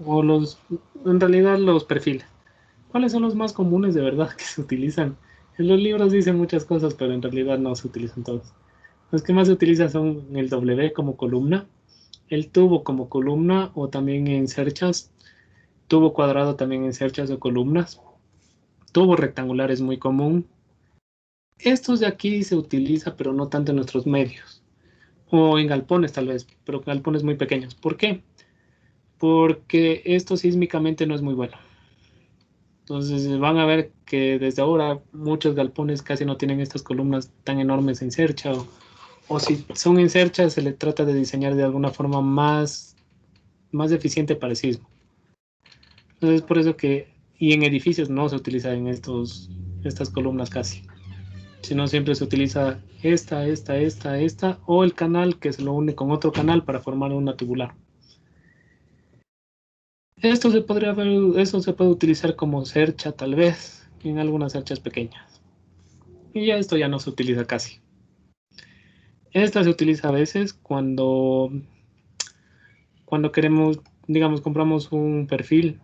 o en realidad los perfiles. ¿Cuáles son los más comunes de verdad que se utilizan? En los libros dicen muchas cosas, pero en realidad no se utilizan todos. Los que más se utilizan son el W como columna, el tubo como columna o también en cerchas, tubo cuadrado también en cerchas o columnas, tubo rectangular es muy común. Estos de aquí se utiliza, pero no tanto en nuestros medios, o en galpones tal vez, pero galpones muy pequeños. ¿Por qué? Porque esto sísmicamente no es muy bueno. Entonces van a ver que desde ahora muchos galpones casi no tienen estas columnas tan enormes en cercha o si son en cercha se le trata de diseñar de alguna forma más eficiente para el sismo. Entonces por eso que, y en edificios no se utilizan estas columnas casi, sino siempre se utiliza esta o el canal que se lo une con otro canal para formar una tubular. Eso se puede utilizar como cercha tal vez, en algunas cerchas pequeñas. Y ya esto ya no se utiliza casi. Esta se utiliza a veces cuando queremos, digamos, compramos un perfil,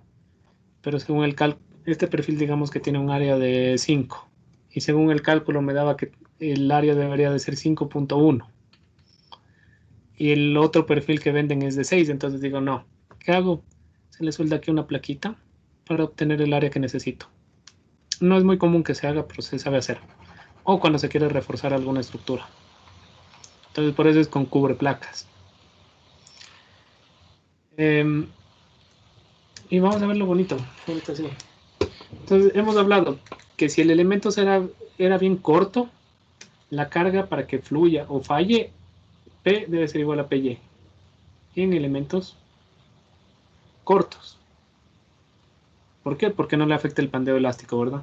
pero según el cálculo, este perfil digamos que tiene un área de 5 y según el cálculo me daba que el área debería de ser 5.1 y el otro perfil que venden es de 6, entonces digo, no, ¿qué hago? Se le suelda aquí una plaquita para obtener el área que necesito. No es muy común que se haga, pero se sabe hacer. o cuando se quiere reforzar alguna estructura. Entonces por eso es con cubre placas. Y vamos a ver lo bonito. Entonces hemos hablado que si el elemento era bien corto, la carga para que fluya o falle, P debe ser igual a PY. En elementos cortos. ¿Por qué? Porque no le afecta el pandeo elástico, ¿verdad?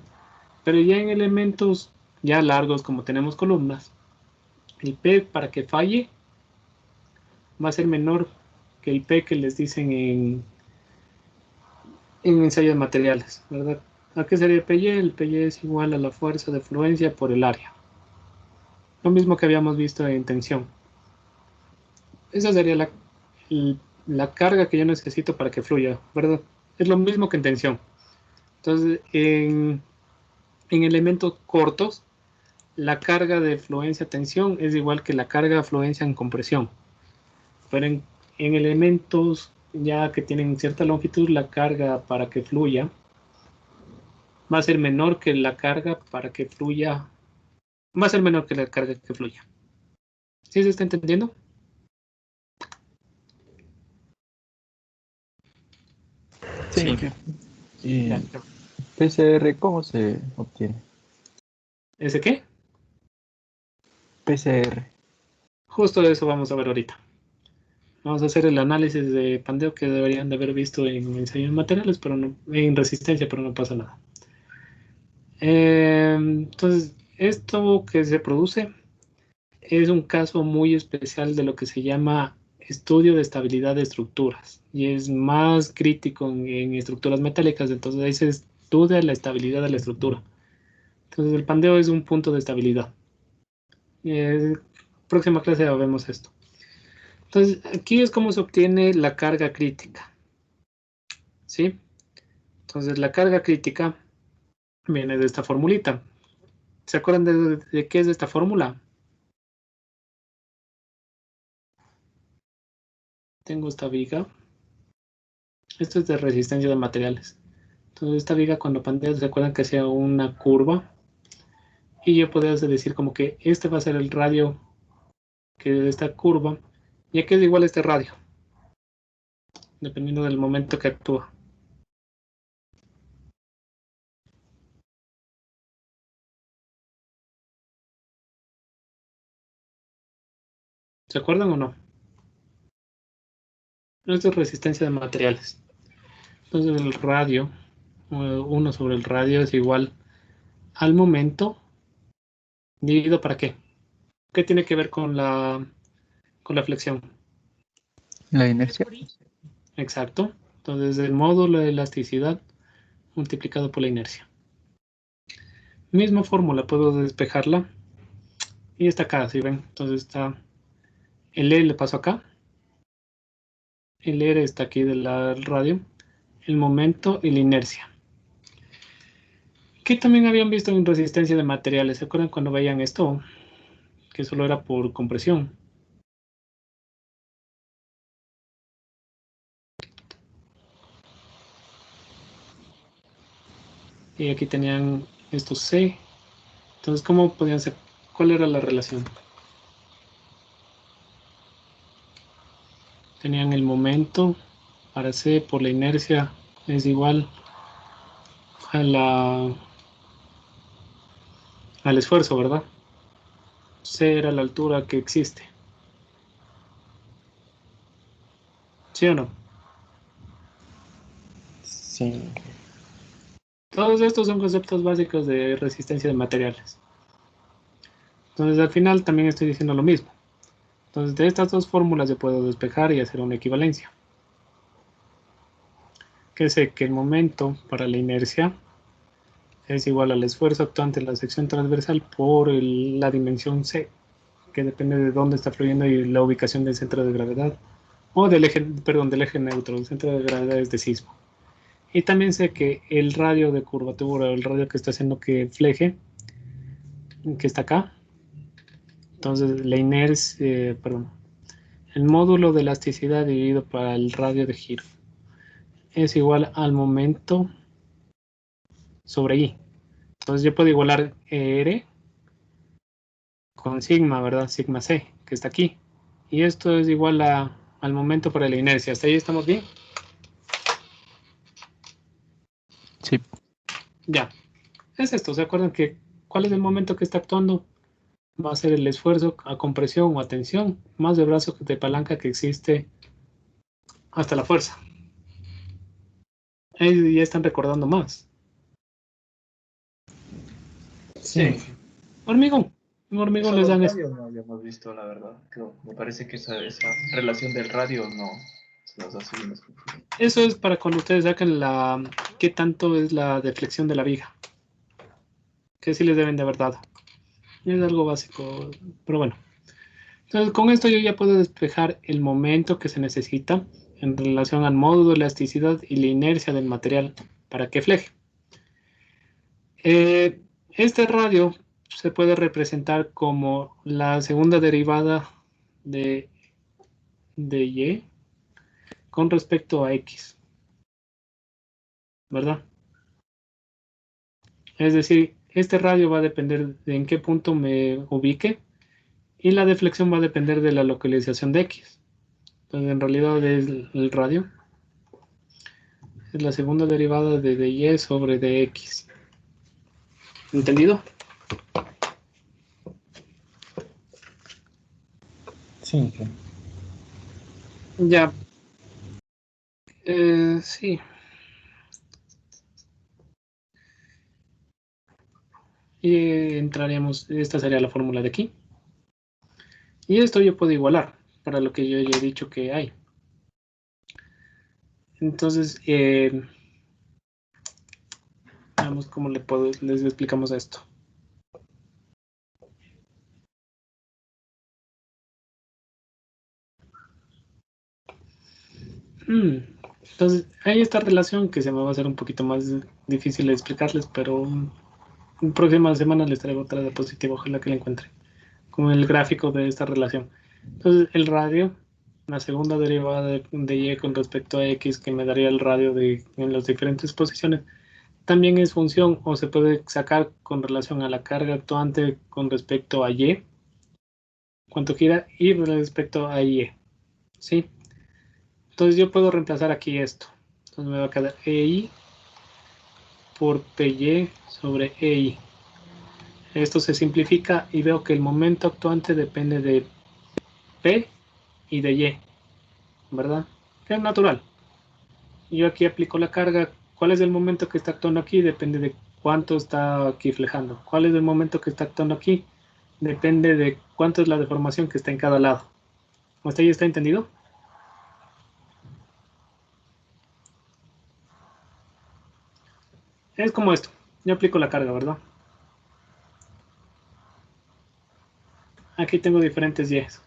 Pero ya en elementos ya largos, como tenemos columnas, el P para que falle va a ser menor que el P que les dicen en ensayos de materiales, ¿verdad? ¿A qué sería PY? El PY es igual a la fuerza de fluencia por el área. Lo mismo que habíamos visto en tensión. Esa sería la carga que yo necesito para que fluya, ¿verdad? Es lo mismo que en tensión. Entonces, en elementos cortos, la carga de fluencia-tensión es igual que la carga de fluencia en compresión. Pero en elementos ya que tienen cierta longitud, la carga para que fluya va a ser menor que la carga para que fluya. Va a ser menor que la carga que fluya. ¿Sí se está entendiendo? Sí. Sí. ¿Y Ya. PCR cómo se obtiene? ¿Ese qué? PCR. Justo eso vamos a ver ahorita. Vamos a hacer el análisis de pandeo que deberían de haber visto en ensayos materiales, pero no, en resistencia, pero no pasa nada. Entonces, esto que se produce es un caso muy especial de lo que se llama estudio de estabilidad de estructuras y es más crítico en estructuras metálicas, entonces ahí se estudia la estabilidad de la estructura. Entonces el pandeo es un punto de estabilidad. Próxima clase ya vemos esto. Entonces aquí es como se obtiene la carga crítica, ¿sí? Entonces la carga crítica viene de esta formulita. ¿Se acuerdan de qué es esta fórmula? Tengo esta viga. Esto es de resistencia de materiales. Entonces esta viga cuando pandeo, ¿se acuerdan que hacía una curva? Y yo podía decir como que este va a ser el radio que de esta curva, ya que es igual a este radio, dependiendo del momento que actúa. ¿Se acuerdan o no? Esto es resistencia de materiales. Entonces el radio, 1 sobre el radio es igual al momento dividido ¿para qué? ¿Qué tiene que ver con la flexión? La inercia. Exacto. Entonces el módulo de elasticidad multiplicado por la inercia. Misma fórmula, puedo despejarla. Y está acá, ¿sí ven? Entonces está el E le paso acá. El R está aquí del radio. El momento y la inercia. ¿Qué también habían visto en resistencia de materiales? ¿Se acuerdan cuando veían esto? Que solo era por compresión. Y aquí tenían estos C. Entonces, ¿cómo podían ser? ¿Cuál era la relación? Tenían el momento para C por la inercia es igual al esfuerzo, ¿verdad? C era la altura que existe. ¿Sí o no? Sí. Todos estos son conceptos básicos de resistencia de materiales. Entonces, al final también estoy diciendo lo mismo. Entonces, de estas dos fórmulas yo puedo despejar y hacer una equivalencia. Que sé que el momento para la inercia es igual al esfuerzo actuante en la sección transversal por la dimensión C, que depende de dónde está fluyendo y la ubicación del centro de gravedad, o del eje neutro, el centro de gravedad es de sismo. Y también sé que el radio de curvatura, el radio que está haciendo que fleje, que está acá, entonces la inercia, el módulo de elasticidad dividido para el radio de giro es igual al momento sobre I. Entonces yo puedo igualar R con sigma, ¿verdad? Sigma C, que está aquí. Y esto es igual al momento para la inercia. ¿Hasta ahí estamos bien? Sí. Ya. Es esto. ¿Se acuerdan que cuál es el momento que está actuando? Va a ser el esfuerzo a compresión o a tensión más el brazo de palanca que existe hasta la fuerza. Ahí ya están recordando más. Sí. Hormigón. En hormigón les Eso dan del esto. radio no habíamos visto, la verdad. Creo, me parece que esa relación del radio no se nos hace bien. Eso es para cuando ustedes saquen qué tanto es la deflexión de la viga. Que sí les deben de haber dado. Es algo básico, pero bueno. Entonces, con esto yo ya puedo despejar el momento que se necesita en relación al módulo, elasticidad y la inercia del material para que fleje. Este radio se puede representar como la segunda derivada de Y con respecto a X, ¿verdad? Es decir, este radio va a depender de en qué punto me ubique y la deflexión va a depender de la localización de X. Entonces, en realidad es el radio. Es la segunda derivada de dy sobre dx. ¿Entendido? Sí. Ya. Sí. Y entraríamos, esta sería la fórmula de aquí. Y esto yo puedo igualar para lo que yo ya he dicho que hay. Entonces, veamos cómo les explicamos esto. Entonces, hay esta relación que se me va a hacer un poquito más difícil de explicarles, pero en próximas semanas les traigo otra diapositiva, ojalá que la encuentre, con el gráfico de esta relación. Entonces, el radio, la segunda derivada de y con respecto a x, que me daría el radio en las diferentes posiciones, también es función o se puede sacar con relación a la carga actuante con respecto a y, cuánto gira, y respecto a y, ¿sí? Entonces yo puedo reemplazar aquí esto. Entonces me va a quedar EI por PY sobre EI. Esto se simplifica y veo que el momento actuante depende de P y de Y, ¿verdad? Que es natural. Yo aquí aplico la carga. ¿Cuál es el momento que está actuando aquí? Depende de cuánto está aquí flejando. ¿Cuál es el momento que está actuando aquí? Depende de cuánto es la deformación que está en cada lado. ¿Hasta ahí está entendido? Es como esto. Yo aplico la carga, ¿verdad? Aquí tengo diferentes Y's.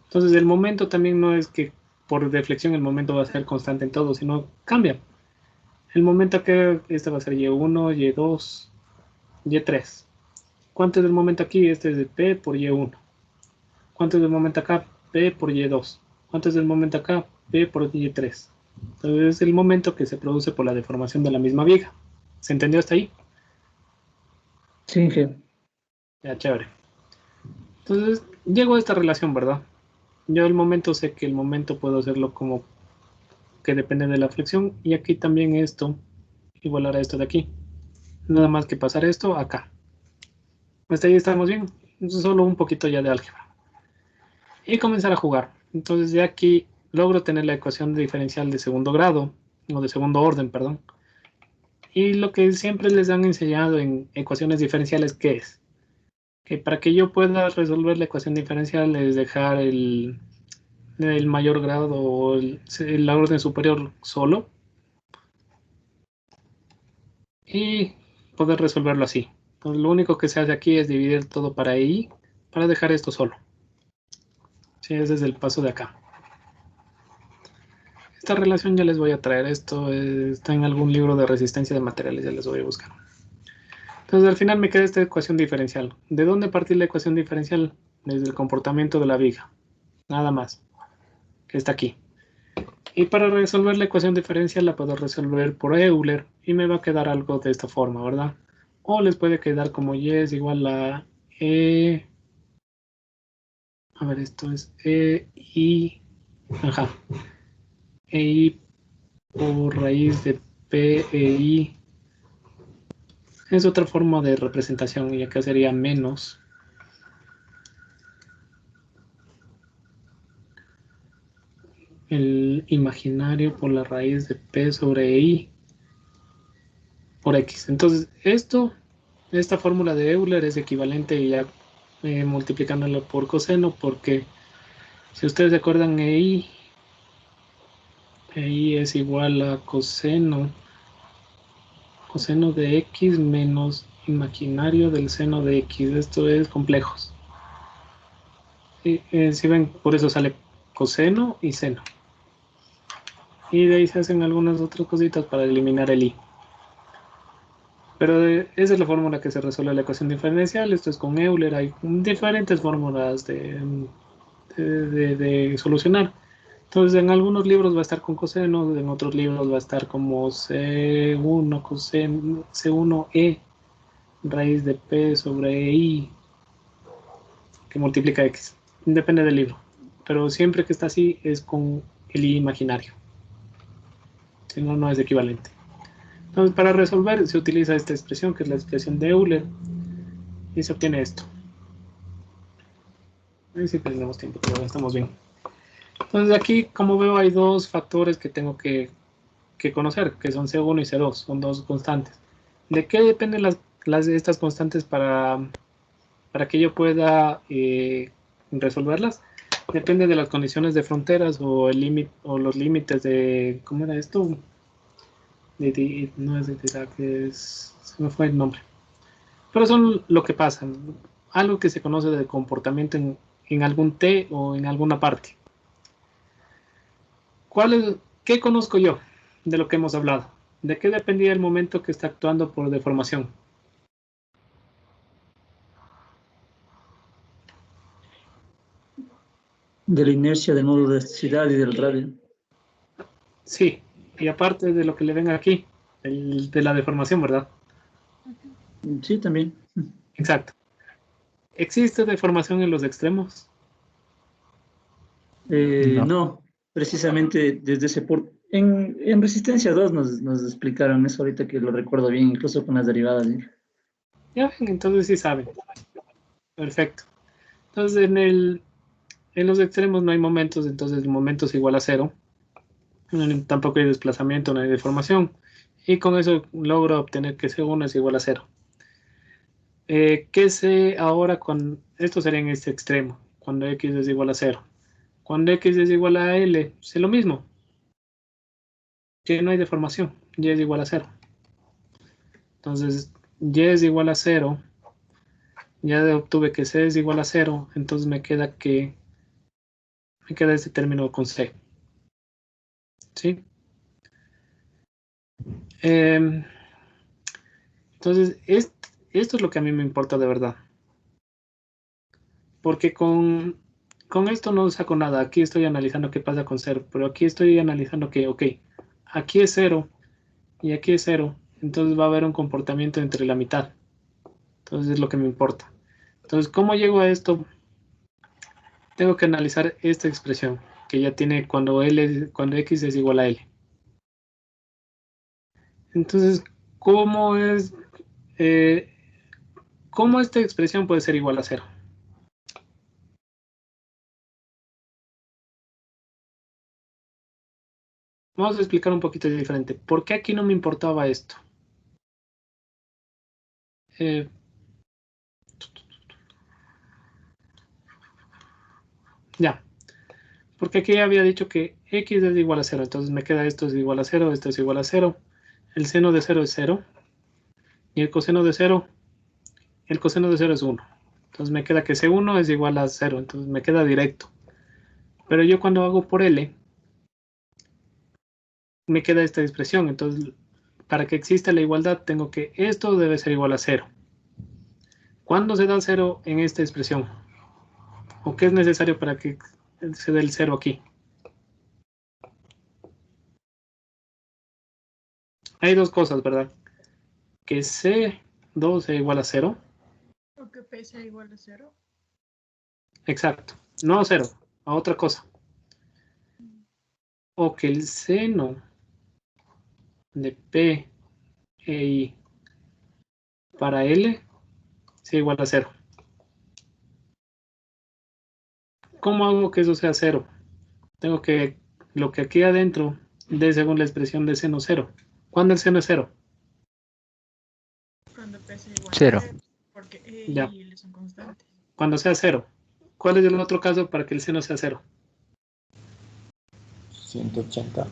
Entonces el momento también no es que por deflexión el momento va a ser constante en todo, sino cambia. El momento que este va a ser Y1, Y2, Y3. ¿Cuánto es el momento aquí? Este es de P por Y1. ¿Cuánto es el momento acá? P por Y2. ¿Cuánto es el momento acá? P por Y3. Entonces es el momento que se produce por la deformación de la misma viga. ¿Se entendió hasta ahí? Sí, jefe. Ya, chévere. Entonces llego a esta relación, ¿verdad? Yo el momento sé que el momento puedo hacerlo como que depende de la flexión, y aquí también esto igualar a esto de aquí. Nada más que pasar esto acá. Hasta ahí estamos bien. Solo un poquito ya de álgebra. Y comenzar a jugar. Entonces de aquí logro tener la ecuación diferencial de segundo grado, o de segundo orden, perdón. Y lo que siempre les han enseñado en ecuaciones diferenciales, ¿qué es? Que para que yo pueda resolver la ecuación diferencial es dejar el mayor grado o la orden superior solo y poder resolverlo así. Entonces lo único que se hace aquí es dividir todo para I para dejar esto solo. Sí, ese es el paso de acá. Esta relación ya les voy a traer. Esto está en algún libro de resistencia de materiales, ya les voy a buscar. Entonces al final me queda esta ecuación diferencial. ¿De dónde partir la ecuación diferencial? Desde el comportamiento de la viga. Nada más. Que está aquí. Y para resolver la ecuación diferencial la puedo resolver por Euler y me va a quedar algo de esta forma, ¿verdad? O les puede quedar como y es igual a E. A ver, esto es EI. Ajá. EI por raíz de PEI. Es otra forma de representación y acá sería menos el imaginario por la raíz de P sobre I por X. Entonces, esta fórmula de Euler es equivalente ya multiplicándolo por coseno, porque si ustedes se acuerdan, EI es igual a coseno de X menos imaginario del seno de X. Esto es complejos. Si ven, por eso sale coseno y seno. Y de ahí se hacen algunas otras cositas para eliminar el I. Pero esa es la fórmula que se resuelve la ecuación diferencial. Esto es con Euler. Hay diferentes fórmulas de solucionar. Entonces, en algunos libros va a estar con coseno, en otros libros va a estar como C1 coseno, C1E raíz de P sobre I que multiplica X. Depende del libro. Pero siempre que está así es con el I imaginario. Si no, no es equivalente. Entonces, para resolver se utiliza esta expresión, que es la expresión de Euler, y se obtiene esto. Ahí sí tenemos tiempo, pero estamos bien. Entonces, aquí, como veo, hay dos factores que tengo que conocer, que son C1 y C2, son dos constantes. ¿De qué dependen estas constantes para que yo pueda resolverlas? Depende de las condiciones de fronteras o el límite o los límites de, ¿cómo era esto? No es de Dirac, se me fue el nombre. Pero son lo que pasa, algo que se conoce de comportamiento en algún T o en alguna parte. ¿Qué conozco yo de lo que hemos hablado? ¿De qué dependía el momento que está actuando por deformación? De la inercia del modo de elasticidad y del radio. Sí, y aparte de lo que le ven aquí, de la deformación, ¿verdad? Sí, también. Exacto. ¿Existe deformación en los extremos? No. No, precisamente desde ese por... En Resistencia 2 nos explicaron eso ahorita que lo recuerdo bien, incluso con las derivadas. ¿Sí? Ya ven, entonces sí saben. Perfecto. Entonces en los extremos no hay momentos, entonces el momento es igual a cero. Tampoco hay desplazamiento, no hay deformación. Y con eso logro obtener que C1 es igual a cero. ¿Qué sé ahora con esto sería en este extremo? Cuando X es igual a cero. Cuando X es igual a L, sé lo mismo. Que no hay deformación. Y es igual a cero. Entonces, Y es igual a cero. Ya obtuve que C es igual a cero. Entonces me queda este término con C. ¿Sí? Entonces, esto es lo que a mí me importa de verdad. Porque con esto no saco nada. Aquí estoy analizando qué pasa con cero. Pero aquí estoy analizando que, ok, aquí es cero y aquí es cero. Entonces va a haber un comportamiento entre la mitad. Entonces es lo que me importa. Entonces, ¿cómo llego a esto? Tengo que analizar esta expresión que ya tiene cuando X es igual a L. Entonces, ¿cómo es... eh, ¿cómo esta expresión puede ser igual a cero? Vamos a explicar un poquito diferente. ¿Por qué aquí no me importaba esto? Ya. Porque aquí había dicho que X es igual a cero. Entonces me queda esto es igual a cero, esto es igual a cero. El seno de cero es cero. Y el coseno de cero es 1. Entonces me queda que C1 es igual a 0. Entonces me queda directo. Pero yo cuando hago por L, me queda esta expresión. Entonces, para que exista la igualdad, tengo que esto debe ser igual a 0. ¿Cuándo se da 0 en esta expresión? ¿O qué es necesario para que se dé el 0 aquí? hay dos cosas, ¿verdad? Que C2 sea igual a 0. O que P sea igual a 0. Exacto. No a 0, a otra cosa. O que el seno de P e I para L sea igual a 0. ¿Cómo hago que eso sea 0? Tengo que lo que aquí adentro dé según la expresión de seno 0. ¿Cuándo el seno es 0? Cuando P sea igual Cero. a 0. Porque E Ya. y L son constantes. Cuando sea 0. ¿Cuál es el otro caso para que el seno sea 0? 180.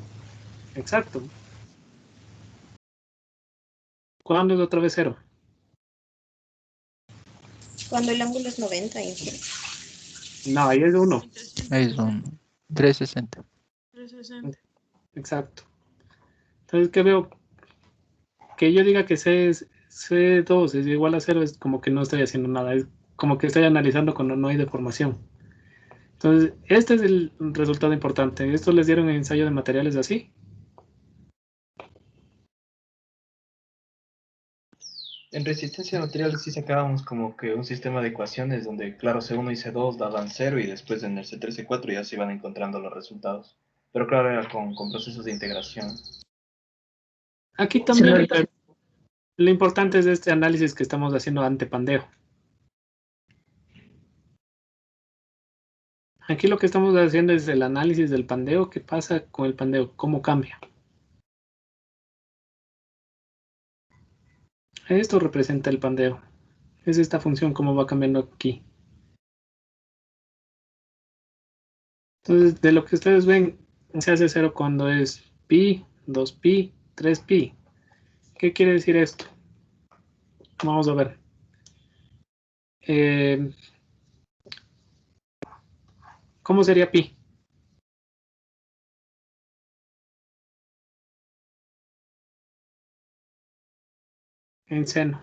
Exacto. ¿Cuándo es otra vez 0? Cuando el ángulo es 90, Inge. No, ahí es 1. Es un 360. 360. Exacto. Entonces, ¿qué veo? Que yo diga que C2 es igual a 0 es como que no estoy haciendo nada. Es como que estoy analizando cuando no hay deformación. Entonces, este es el resultado importante. ¿Esto les dieron en ensayo de materiales así? En resistencia a materiales sí sacábamos como que un sistema de ecuaciones donde, claro, C1 y C2 daban 0 y después en el C3 y C4 ya se iban encontrando los resultados. Pero claro, era con procesos de integración. Aquí Sí, también, ahorita- pero lo importante es este análisis que estamos haciendo ante pandeo. Aquí lo que estamos haciendo es el análisis del pandeo. ¿Qué pasa con el pandeo? ¿Cómo cambia? Esto representa el pandeo. Es esta función cómo va cambiando aquí. Entonces, de lo que ustedes ven, se hace 0 cuando es pi, 2pi, 3pi. ¿Qué quiere decir esto? Vamos a ver. ¿Cómo sería pi? En seno.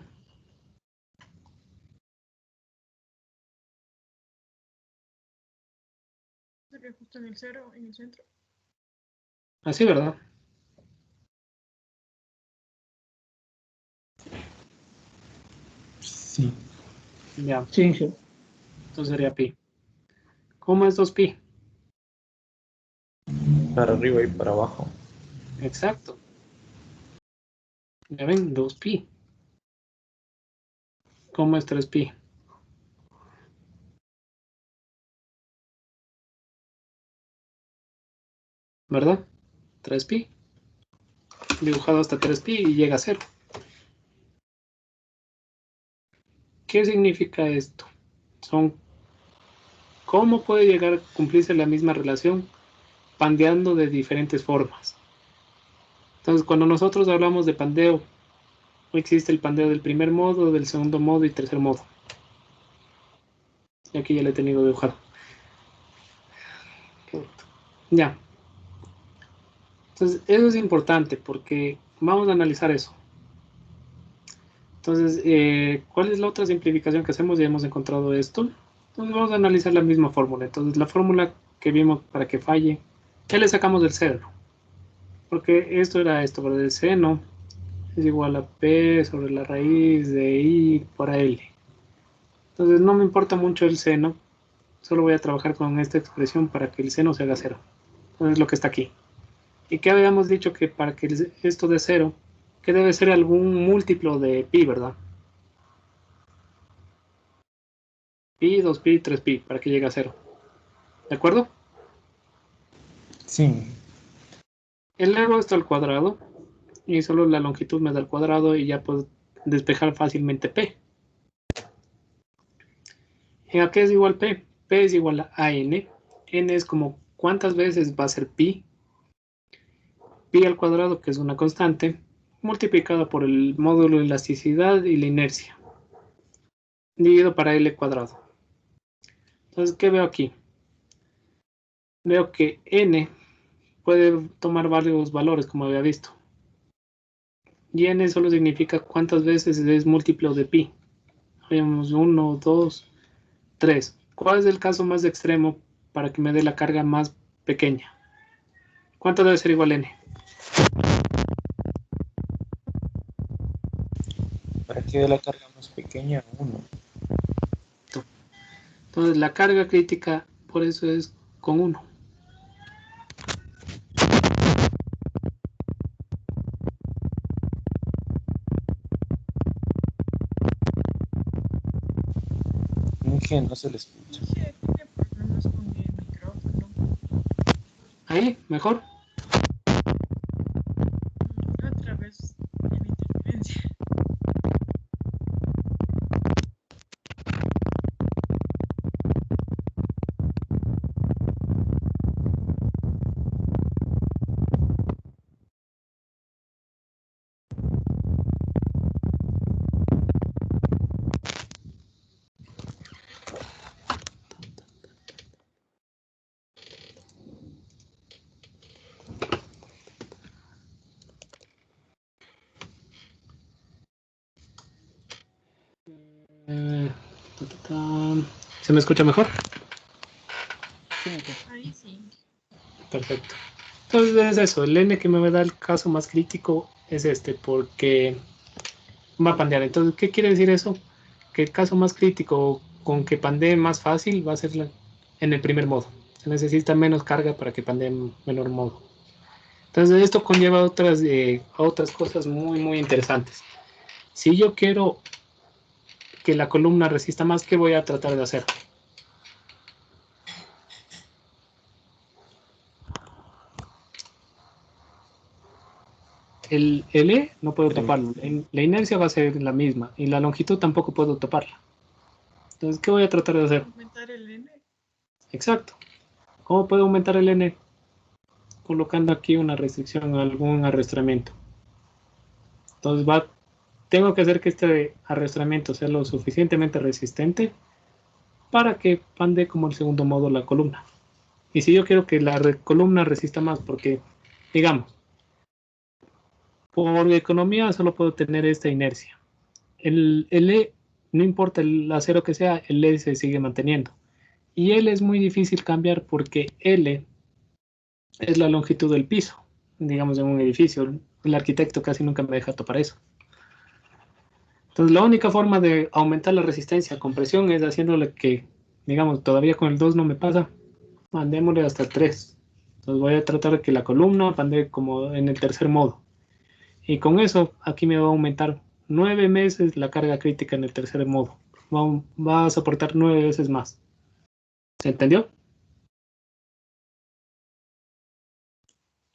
Sería justo en el 0, en el centro. Así, ¿verdad? Sí. Ya, Sí, Inge. entonces sería pi. ¿Cómo es 2pi? Para arriba y para abajo. Exacto. Ya ven, 2pi. ¿Cómo es 3pi? ¿Verdad? 3pi. Dibujado hasta 3pi y llega a 0. ¿Qué significa esto? ¿Cómo puede llegar a cumplirse la misma relación pandeando de diferentes formas? Entonces, cuando nosotros hablamos de pandeo, existe el pandeo del primer modo, del segundo modo y tercer modo. Y aquí ya lo he tenido dibujado. Ya. Entonces, eso es importante porque vamos a analizar eso. Entonces, ¿cuál es la otra simplificación que hacemos? Ya hemos encontrado esto. Entonces, vamos a analizar la misma fórmula. Entonces, la fórmula que vimos para que falle, ¿qué le sacamos del seno? Porque esto era esto, pero el seno es igual a P sobre la raíz de I por L. Entonces, no me importa mucho el seno, solo voy a trabajar con esta expresión para que el seno se haga 0. Entonces, lo que está aquí. Y que habíamos dicho que para que esto de 0, que debe ser algún múltiplo de pi, ¿verdad? Pi, 2pi, 3pi, para que llegue a 0. ¿De acuerdo? Sí. Elevo esto al cuadrado y solo la longitud me da el cuadrado y ya puedo despejar fácilmente p. ¿Y a qué es igual p? P es igual a n. N es como cuántas veces va a ser pi. Pi al cuadrado, que es una constante, multiplicado por el módulo de elasticidad y la inercia, dividido para L cuadrado. Entonces, ¿qué veo aquí? Veo que n puede tomar varios valores, como había visto. Y n solo significa cuántas veces es múltiplo de pi. Habíamos 1, 2, 3. ¿Cuál es el caso más extremo para que me dé la carga más pequeña? ¿Cuánto debe ser igual a n? quede la carga más pequeña, 1. Entonces la carga crítica por eso es con 1. Que no se le escucha. No sé, tiene problemas con el micrófono. Ahí, mejor. Otra vez en interferencia. ¿Se me escucha mejor? Ahí sí. Perfecto. Entonces es eso, el N que me da el caso más crítico es este, porque va a pandear. Entonces, ¿qué quiere decir eso? Que el caso más crítico con que pandee más fácil va a ser en el primer modo. Se necesita menos carga para que pandee en menor modo. Entonces, esto conlleva otras cosas muy, muy interesantes. Si yo quiero que la columna resista más, ¿qué voy a tratar de hacer? El L no puedo toparlo. La inercia va a ser la misma y la longitud tampoco puedo toparla. Entonces, ¿qué voy a tratar de hacer? Aumentar el N. Exacto. ¿Cómo puedo aumentar el N? Colocando aquí una restricción, algún arrastramiento. Entonces tengo que hacer que este arrastramiento sea lo suficientemente resistente para que pande como el segundo modo la columna. Y si yo quiero que la columna resista más, porque, digamos, por economía solo puedo tener esta inercia. El E, no importa el acero que sea, el E se sigue manteniendo. Y L es muy difícil cambiar porque L es la longitud del piso, digamos, en un edificio. El arquitecto casi nunca me deja topar eso. Entonces, la única forma de aumentar la resistencia a compresión es haciéndole que, digamos, todavía con el 2 no me pasa, mandémosle hasta el 3. Entonces, voy a tratar de que la columna pande como en el tercer modo. Y con eso, aquí me va a aumentar 9 veces la carga crítica en el tercer modo. Va a soportar 9 veces más. ¿Se entendió?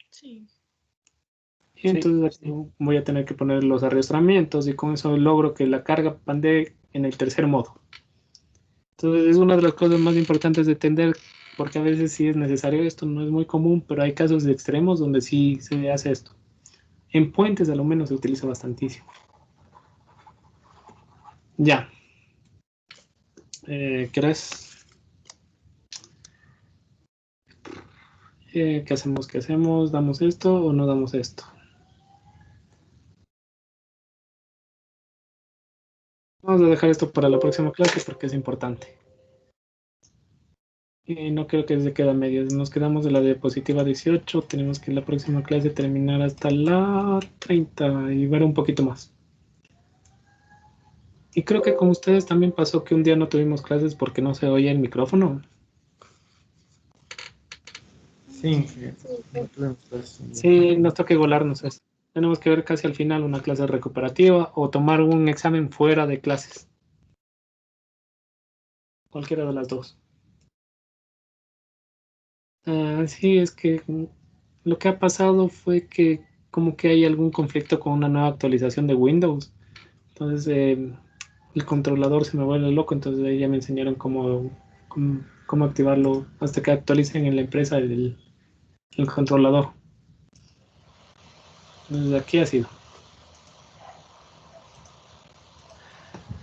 Sí. Y entonces aquí voy a tener que poner los arrastramientos y con eso logro que la carga pande en el tercer modo. Entonces es una de las cosas más importantes de entender, porque a veces sí es necesario esto, no es muy común, pero hay casos de extremos donde sí se hace esto. En puentes a lo menos se utiliza bastantísimo. Ya. ¿Querés? ¿Qué hacemos? ¿Qué hacemos? ¿Damos esto o no damos esto? Vamos a dejar esto para la próxima clase porque es importante. Y no creo que se quede a medias. Nos quedamos de la diapositiva 18. Tenemos que en la próxima clase terminar hasta la 30 y ver un poquito más. Y creo que con ustedes también pasó que un día no tuvimos clases porque no se oía el micrófono. Sí, no tuvimos clases. Sí, nos toca igualarnos eso. Tenemos que ver casi al final una clase recuperativa o tomar un examen fuera de clases. Cualquiera de las dos. Sí, es que lo que ha pasado fue que como que hay algún conflicto con una nueva actualización de Windows. Entonces el controlador se me vuelve loco, entonces ahí ya me enseñaron cómo activarlo hasta que actualicen en la empresa el controlador. Entonces aquí ha sido.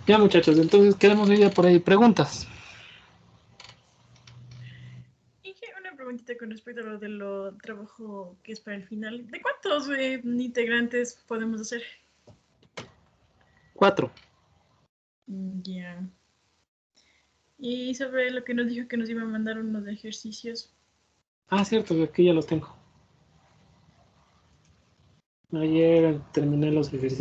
Ya muchachos, entonces quedamos ya por ahí. Preguntas. Y una preguntita con respecto a lo de lo trabajo que es para el final. ¿De cuántos integrantes podemos hacer? 4. Ya. Y sobre lo que nos dijo que nos iba a mandar unos ejercicios. Ah, cierto, aquí ya los tengo. Ayer terminé los ejercicios.